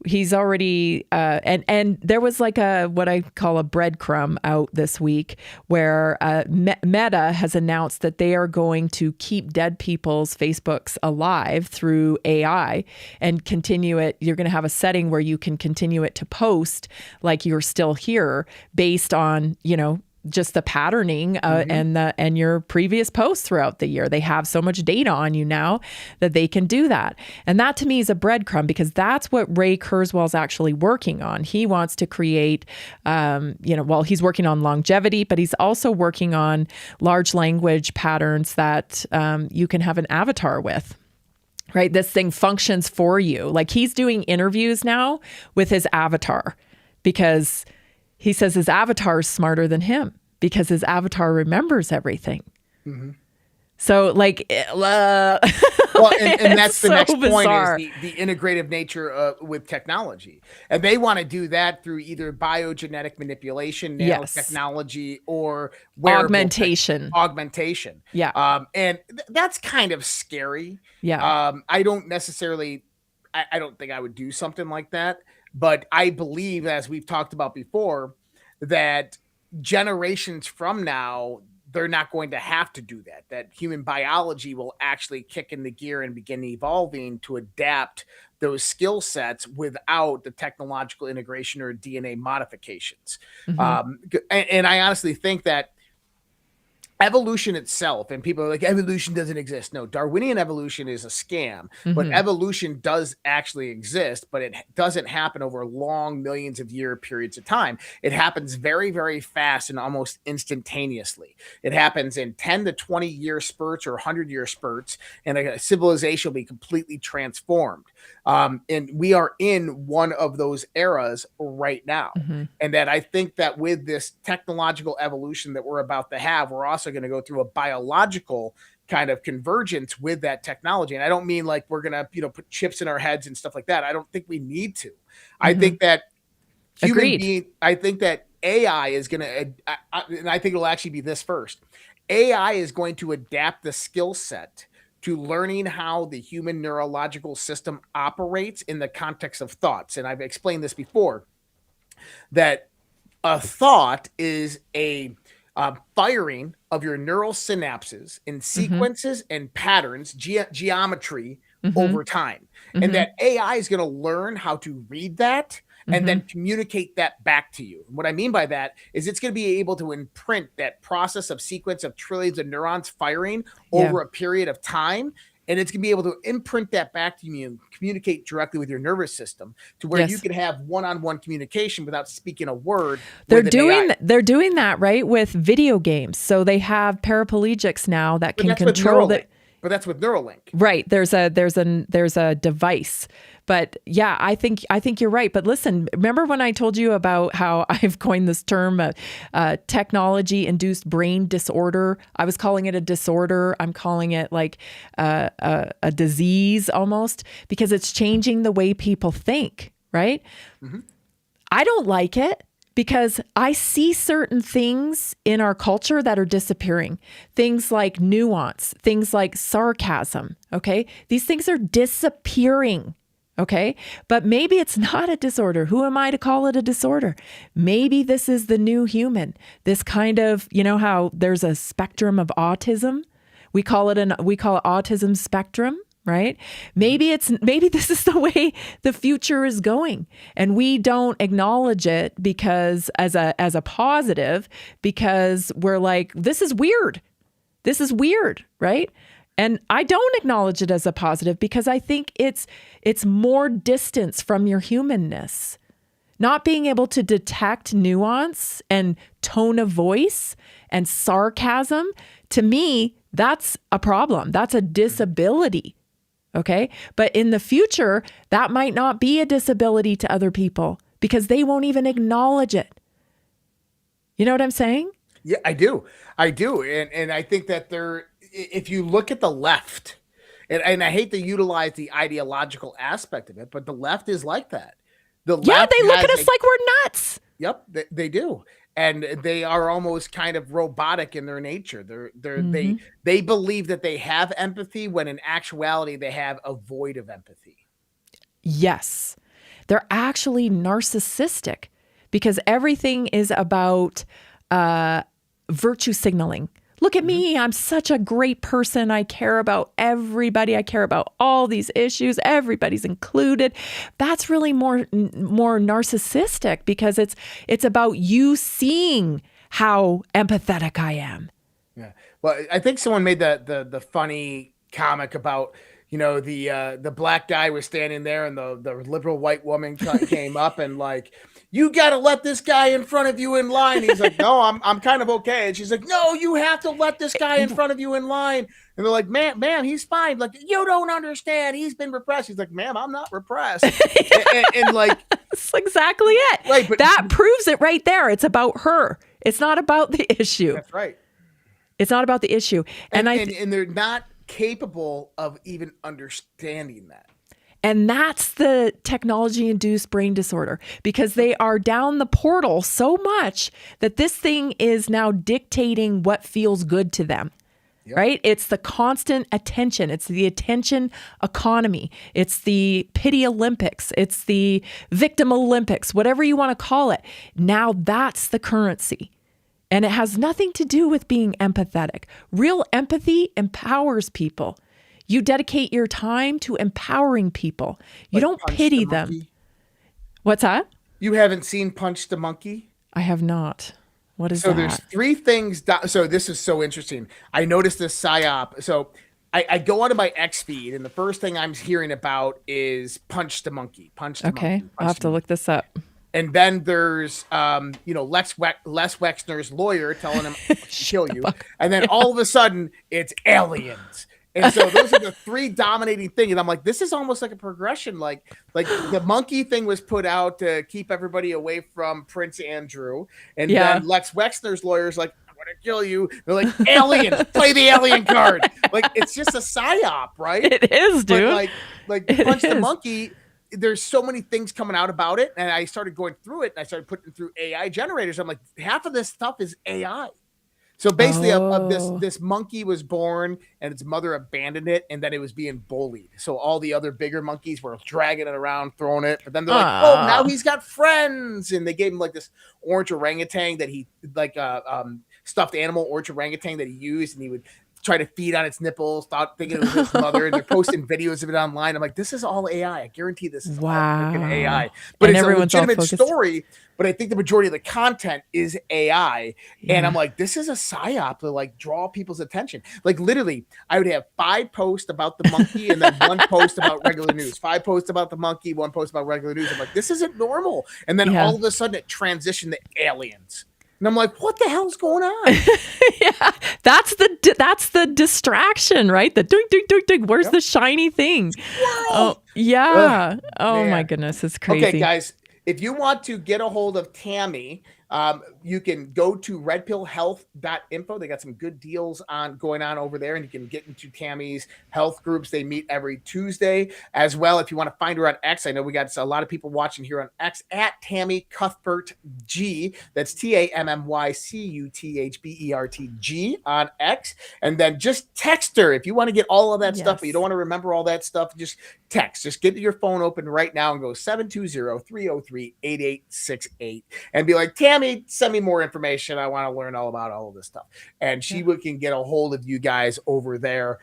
he's already, and there was like what I call a breadcrumb out this week where Meta has announced that they are going to keep dead people's Facebooks alive through AI and continue it. You're going to have a setting where you can continue it to post like you're still here based on, just the patterning and your previous posts throughout the year. They have so much data on you now that they can do that. And that to me is a breadcrumb, because that's what Ray Kurzweil is actually working on. He wants to create, he's working on longevity, but he's also working on large language patterns that you can have an avatar with. Right? This thing functions for you. Like, he's doing interviews now with his avatar because he says his avatar is smarter than him because his avatar remembers everything. So like, well, and that's the next bizarre. Point is the integrative nature with technology. And they want to do that through either biogenetic manipulation, nanotechnology, or augmentation. Yeah. And that's kind of scary. Yeah. I don't necessarily, I don't think I would do something like that. But I believe, as we've talked about before, that generations from now, they're not going to have to do that. That human biology will actually kick in the gear and begin evolving to adapt those skill sets without the technological integration or DNA modifications. And I honestly think that evolution itself, and people are like, evolution doesn't exist. No, Darwinian evolution is a scam, but evolution does actually exist, but it doesn't happen over long millions of year periods of time. It happens very, very fast and almost instantaneously. It happens in 10 to 20 year spurts or 100-year spurts, and a civilization will be completely transformed. And we are in one of those eras right now. And that I think that with this technological evolution that we're about to have, we're also going to go through a biological kind of convergence with that technology. And I don't mean like we're going to, put chips in our heads and stuff like that. I don't think we need to. I think that I think that AI is going to, and I think it'll actually be this first. AI is going to adapt the skill set to learning how the human neurological system operates in the context of thoughts. And I've explained this before, that a thought is a firing of your neural synapses in sequences and patterns, geometry over time. And that AI is going to learn how to read that and then communicate that back to you. And what I mean by that is it's going to be able to imprint that process of sequence of trillions of neurons firing over a period of time. And it's going to be able to imprint that back to you and communicate directly with your nervous system to where you can have one-on-one communication without speaking a word. They're doing that, right, with video games. So they have paraplegics now that can control the. But that's with Neuralink. Right. There's a device. But yeah, I think you're right. But listen, remember when I told you about how I've coined this term, technology-induced brain disorder? I was calling it a disorder. I'm calling it like a disease almost, because it's changing the way people think, right? I don't like it, because I see certain things in our culture that are disappearing. Things like nuance, things like sarcasm, okay? These things are disappearing, okay? But maybe it's not a disorder. Who am I to call it a disorder? Maybe this is the new human. This kind of, how there's a spectrum of autism? We call it autism spectrum. Right? Maybe this is the way the future is going, and we don't acknowledge it because as a positive, because we're like, this is weird, right? And I don't acknowledge it as a positive because I think it's more distance from your humanness. Not being able to detect nuance and tone of voice and sarcasm, to me, that's a problem. That's a disability. Okay. But in the future, that might not be a disability to other people because they won't even acknowledge it. You know what I'm saying? Yeah, I do. And I think that if you look at the left, and I hate to utilize the ideological aspect of it, but the left is like that. They look at us like we're nuts. Yep, they do. And they are almost kind of robotic in their nature. They believe that they have empathy when in actuality they have a void of empathy. Yes. They're actually narcissistic because everything is about virtue signaling. Look at me. I'm such a great person. I care about everybody. I care about all these issues. Everybody's included. That's really more narcissistic because it's about you seeing how empathetic I am. Yeah. Well, I think someone made the funny comic about, the black guy was standing there and the liberal white woman came up and like, you got to let this guy in front of you in line. He's like, no, I'm kind of okay. And she's like, no, you have to let this guy in front of you in line. And they're like, ma'am, he's fine. Like, you don't understand. He's been repressed. He's like, ma'am, I'm not repressed. and like, that's exactly it. Right, but that proves it right there. It's about her. It's not about the issue. That's right. It's not about the issue. And they're not capable of even understanding that. And that's the technology-induced brain disorder because they are down the portal so much that this thing is now dictating what feels good to them, right? It's the constant attention. It's the attention economy. It's the pity Olympics. It's the victim Olympics, whatever you want to call it. Now that's the currency. And it has nothing to do with being empathetic. Real empathy empowers people. You dedicate your time to empowering people. You don't pity them. What's that? You haven't seen Punch the Monkey? I have not. What is that? So there's three things. So this is so interesting. I noticed this PSYOP. So I go onto my X feed, and the first thing I'm hearing about is Punch the Monkey. Okay, I'll have to look this up. And then there's, Les Wexner's lawyer telling him to kill you. And then all of a sudden, it's aliens. And so those are the three dominating things. And I'm like, this is almost like a progression. Like the monkey thing was put out to keep everybody away from Prince Andrew. And then Lex Wexner's lawyer's like, I'm going to kill you. They're like, aliens, play the alien card. Like, it's just a PSYOP, right? It is, dude. But like Punch the Monkey, there's so many things coming out about it. And I started going through it and I started putting it through AI generators. I'm like, half of this stuff is AI. So basically, this monkey was born and its mother abandoned it, and then it was being bullied. So all the other bigger monkeys were dragging it around, throwing it. But then they're like, "Oh, now he's got friends!" And they gave him like this orange orangutan that he stuffed animal orange orangutan that he used, and he would try to feed on its nipples, thought thinking it was his mother, and they're posting videos of it online. I'm like, this is all AI. I guarantee this is all freaking AI. But it's a legitimate story. But I think the majority of the content is AI. Yeah. And I'm like, this is a PSYOP to like draw people's attention. Like literally, I would have 5 posts about the monkey and then 1 post about regular news. 5 posts about the monkey, 1 post about regular news. I'm like, this isn't normal. And then all of a sudden it transitioned to aliens. And I'm like, what the hell's going on? That's the distraction, right? The ding, ding, ding, ding. Where's the shiny thing? Squirrel! Oh, yeah. Oh, my goodness. It's crazy. Okay, guys, if you want to get a hold of Tammy, you can go to redpillhealth.info. They got some good deals going on over there, and you can get into Tammy's health groups. They meet every Tuesday as well. If you want to find her on X, I know we got a lot of people watching here on X at Tammy Cuthbert G. That's TammyCuthbertG on X. And then just text her if you want to get all of that stuff, but you don't want to remember all that stuff. Just text. Just get your phone open right now and go 720-303-8868 and be like, Tammy, send me more information. I want to learn all about all of this stuff. And she can get a hold of you guys over there.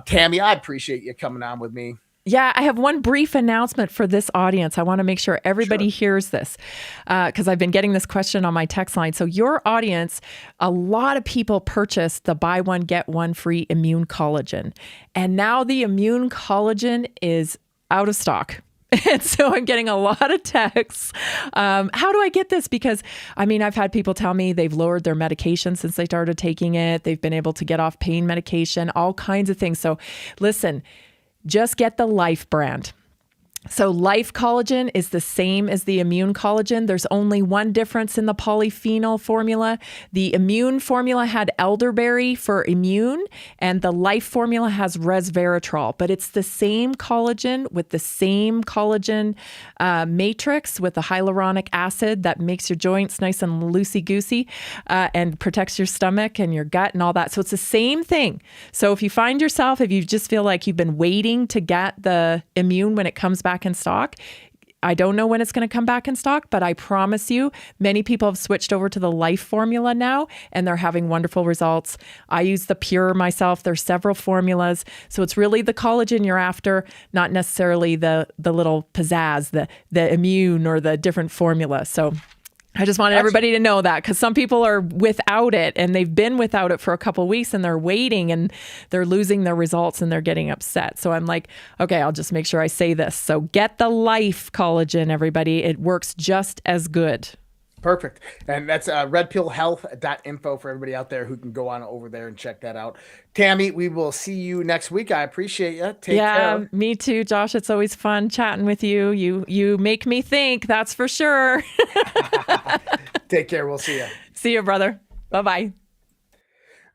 Tammy, I appreciate you coming on with me. Yeah, I have one brief announcement for this audience. I want to make sure everybody hears this because I've been getting this question on my text line. So your audience, a lot of people purchased the buy one, get one free immune collagen. And now the immune collagen is out of stock. And so I'm getting a lot of texts. How do I get this? Because I mean, I've had people tell me they've lowered their medication since they started taking it. They've been able to get off pain medication, all kinds of things. So listen, just get the Life brand. So Life collagen is the same as the Immune collagen. There's only one difference in the polyphenol formula. The Immune formula had elderberry for immune, and the Life formula has resveratrol. But it's the same collagen with the same collagen matrix with the hyaluronic acid that makes your joints nice and loosey-goosey and protects your stomach and your gut and all that. So it's the same thing. So if you find yourself, if you just feel like you've been waiting to get the Immune when it comes back in stock, I don't know when it's going to come back in stock, but I promise you, many people have switched over to the Life formula now, and they're having wonderful results. I use the Pure myself. There's several formulas. So it's really the collagen you're after, not necessarily the little pizzazz, the Immune or the different formula. So I just wanted everybody to know that, because some people are without it and they've been without it for a couple of weeks and they're waiting and they're losing their results and they're getting upset. So I'm like, okay, I'll just make sure I say this. So get the Life collagen, everybody. It works just as good. Perfect. And that's redpillhealth.info for everybody out there who can go on over there and check that out. Tammy, we will see you next week. I appreciate you. Take care. Yeah, me too, Josh. It's always fun chatting with you. You make me think, that's for sure. Take care. We'll see you. See you, brother. Bye-bye.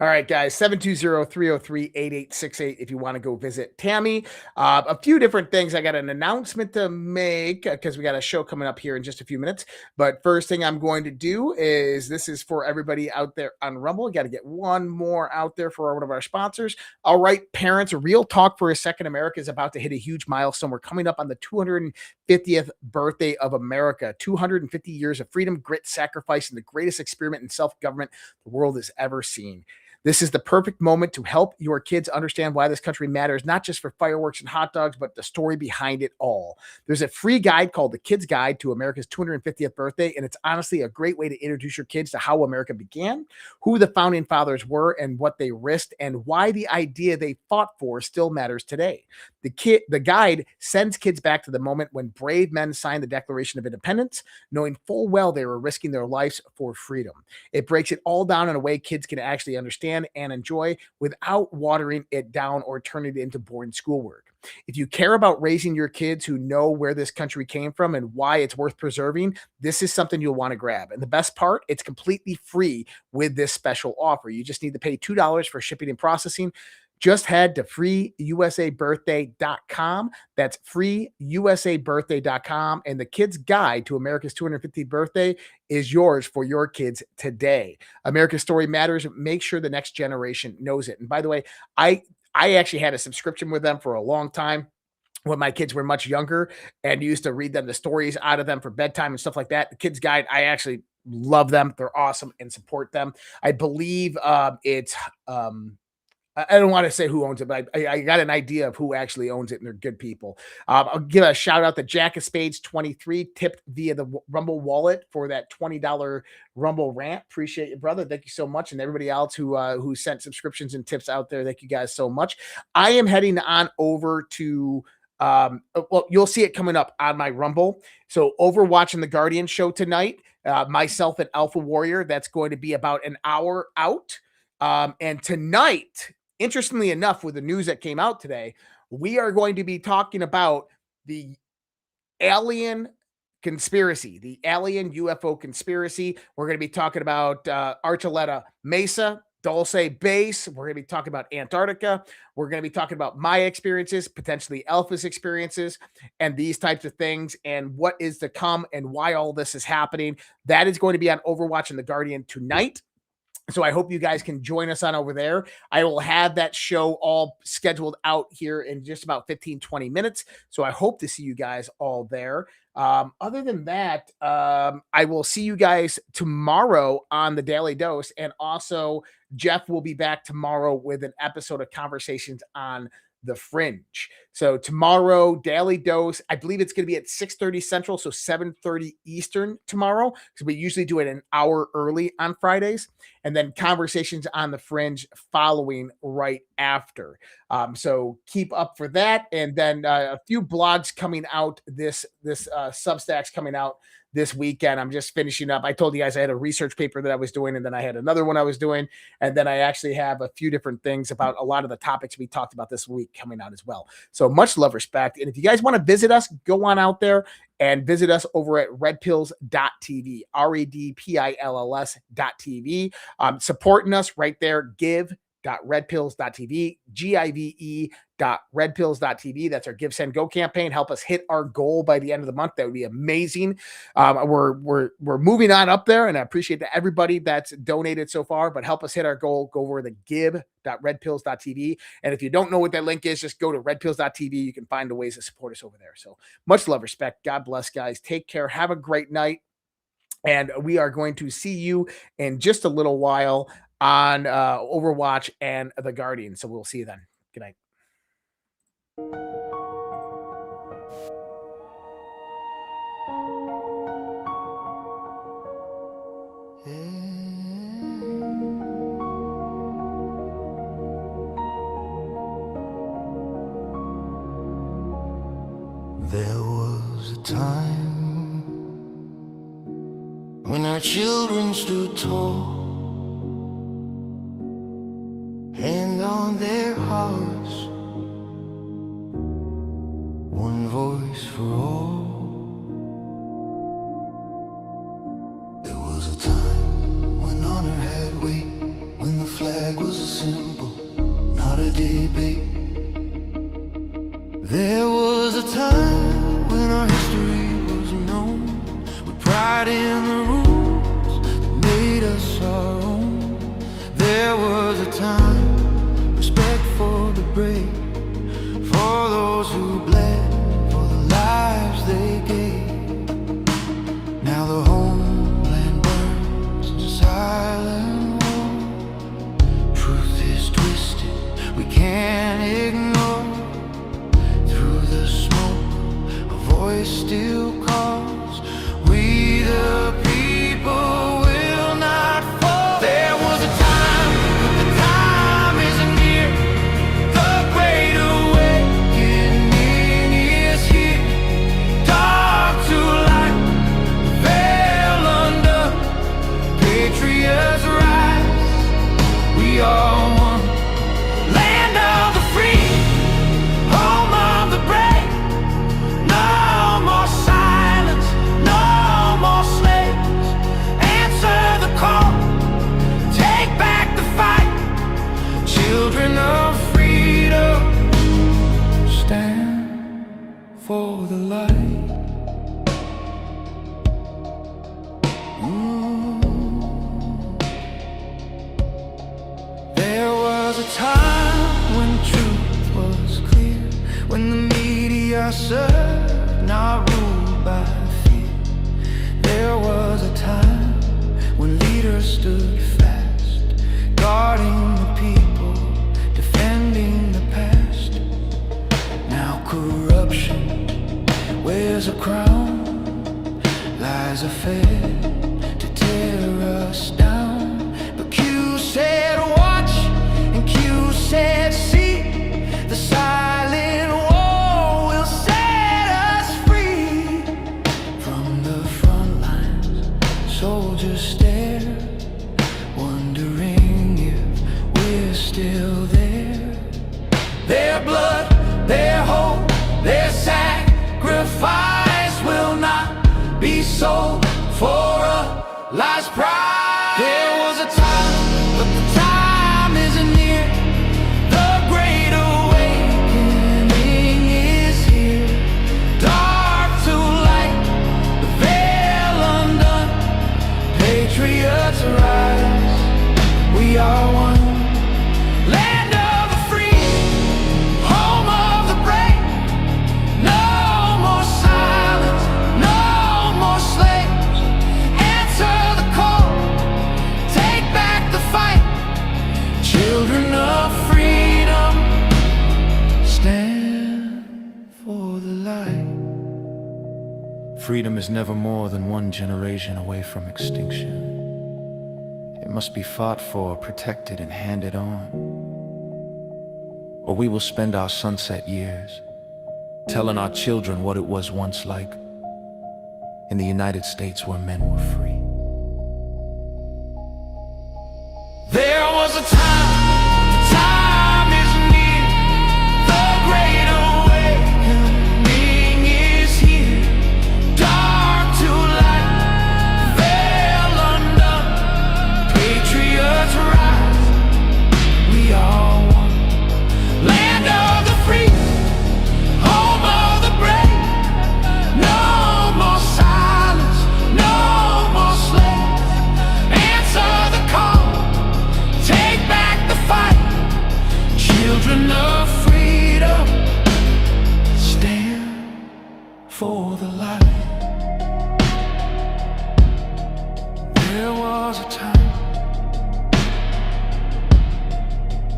All right, guys, 720-303-8868 if you want to go visit Tammy. A few different things. I got an announcement to make because we got a show coming up here in just a few minutes. But first thing I'm going to do is, this is for everybody out there on Rumble. Got to get one more out there for one of our sponsors. All right, parents, real talk for a second. America is about to hit a huge milestone. We're coming up on the 250th birthday of America. 250 years of freedom, grit, sacrifice, and the greatest experiment in self-government the world has ever seen. This is the perfect moment to help your kids understand why this country matters, not just for fireworks and hot dogs, but the story behind it all. There's a free guide called The Kid's Guide to America's 250th Birthday, and it's honestly a great way to introduce your kids to how America began, who the founding fathers were, and what they risked, and why the idea they fought for still matters today. The guide sends kids back to the moment when brave men signed the Declaration of Independence, knowing full well they were risking their lives for freedom. It breaks it all down in a way kids can actually understand and enjoy without watering it down or turning it into boring schoolwork. If you care about raising your kids who know where this country came from and why it's worth preserving, this is something you'll want to grab. And the best part, it's completely free with this special offer. You just need to pay $2 for shipping and processing. Just head to freeusabirthday.com. That's freeusabirthday.com. And the Kid's Guide to America's 250th Birthday is yours for your kids today. America's story matters. Make sure the next generation knows it. And by the way, I actually had a subscription with them for a long time when my kids were much younger and used to read them the stories out of them for bedtime and stuff like that. The Kid's Guide, I actually love them. They're awesome and support them. I believe it's I don't want to say who owns it, but I got an idea of who actually owns it, and they're good people. I'll give a shout out to Jack of Spades 23, tipped via the Rumble wallet for that $20 Rumble rant. Appreciate you, brother. Thank you so much. And everybody else who sent subscriptions and tips out there, thank you guys so much. I am heading on over to well, you'll see it coming up on my Rumble. So over watching the Guardian show tonight, myself and Alpha Warrior, that's going to be about an hour out. And tonight, interestingly enough, with the news that came out today, we are going to be talking about the alien conspiracy, the alien UFO conspiracy. We're going to be talking about Archuleta Mesa, Dulce Base. We're going to be talking about Antarctica. We're going to be talking about my experiences, potentially Alpha's experiences, and these types of things, and what is to come and why all this is happening. That is going to be on Overwatch and the Guardian tonight. So I hope you guys can join us on over there. I will have that show all scheduled out here in just about 15, 20 minutes. So I hope to see you guys all there. Other than that, I will see you guys tomorrow on the Daily Dose. And also Jeff will be back tomorrow with an episode of Conversations on the Fringe. So tomorrow, Daily Dose, I believe it's going to be at 6:30 Central, so 7:30 Eastern tomorrow, because we usually do it an hour early on Fridays, and then Conversations on the Fringe following right after. So keep up for that, and then a few blogs coming out this Substacks coming out this weekend. I'm just finishing up. I told you guys I had a research paper that I was doing, and then I had another one I was doing, and then I actually have a few different things about a lot of the topics we talked about this week coming out as well. So much love, respect. And if you guys want to visit us, go on out there and visit us over at redpills.tv, redpills.tv. Supporting us right there, give.redpills.tv, give.redpills.tv. That's our Give, Send, Go campaign. Help us hit our goal by the end of the month. That would be amazing. We're moving on up there, and I appreciate that everybody that's donated so far, but help us hit our goal. Go over the give.redpills.tv. And if you don't know what that link is, just go to redpills.tv. You can find the ways to support us over there. So much love, respect. God bless, guys. Take care. Have a great night. And we are going to see you in just a little while on Overwatch and The Guardian. So we'll see you then. Good night. There was a time when our children stood tall, hand on their hearts, one voice for all. There was a time when honor had weight, when the flag was a symbol, not a debate. There was a time when our history was known, with pride in the rules that made us our own. There was a time, respect for the brave, for those who bled, for the lives they gave. Now the homeland burns in silent war. Truth is twisted, we can't ignore. Through the smoke, a voice still calls. We the people will not fall. There was a time, but the time isn't near. The great awakening is here. Dark to light, veil under, patriots rise. We are one, land of the free, home of the brave. No more silence, no more slaves. Answer the call, take back the fight. Children of freedom, stand for the light. There was a time when truth was clear, when the media served, not ruled by fear. There was a time when leaders stood fast, guarding the people, defending the past. Now corruption wears a crown, lies are fed to tear us down. But Q said watch, and Q said see. The silent war will set us free. From the front lines, soldiers stare, wondering if we're still there. Their blood, their hope, their sacrifice will not be sold for a last price. Freedom is never more than one generation away from extinction. It must be fought for, protected, and handed on. Or we will spend our sunset years telling our children what it was once like in the United States where men were free. There was a time is near, the great awakening is here. Dark to light, veil undone, patriots rise, we are one. Land of the free, home of the brave, no more silence, no more slaves. Answer the call, take back the fight. Children of freedom, stand for the light. There was a time.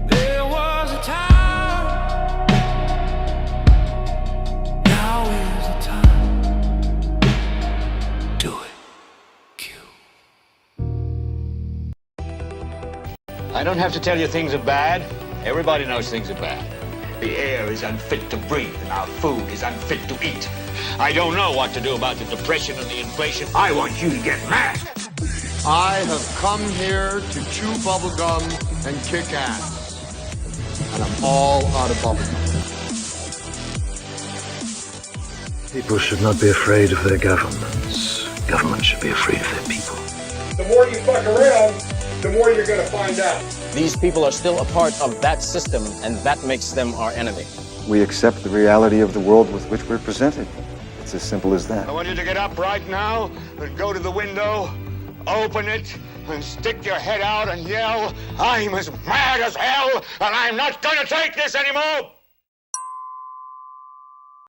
There was a time. Now is the time. Do it. I don't have to tell you things are bad. Everybody knows things are bad. The air is unfit to breathe, and our food is unfit to eat. I don't know what to do about the depression and the inflation. I want you to get mad. I have come here to chew bubblegum and kick ass. And I'm all out of bubblegum. People should not be afraid of their governments. Governments should be afraid of their people. The more you fuck around, the more you're going to find out. These people are still a part of that system, and that makes them our enemy. We accept the reality of the world with which we're presented. It's as simple as that. I want you to get up right now and go to the window, open it, and stick your head out and yell, I'm as mad as hell, and I'm not going to take this anymore!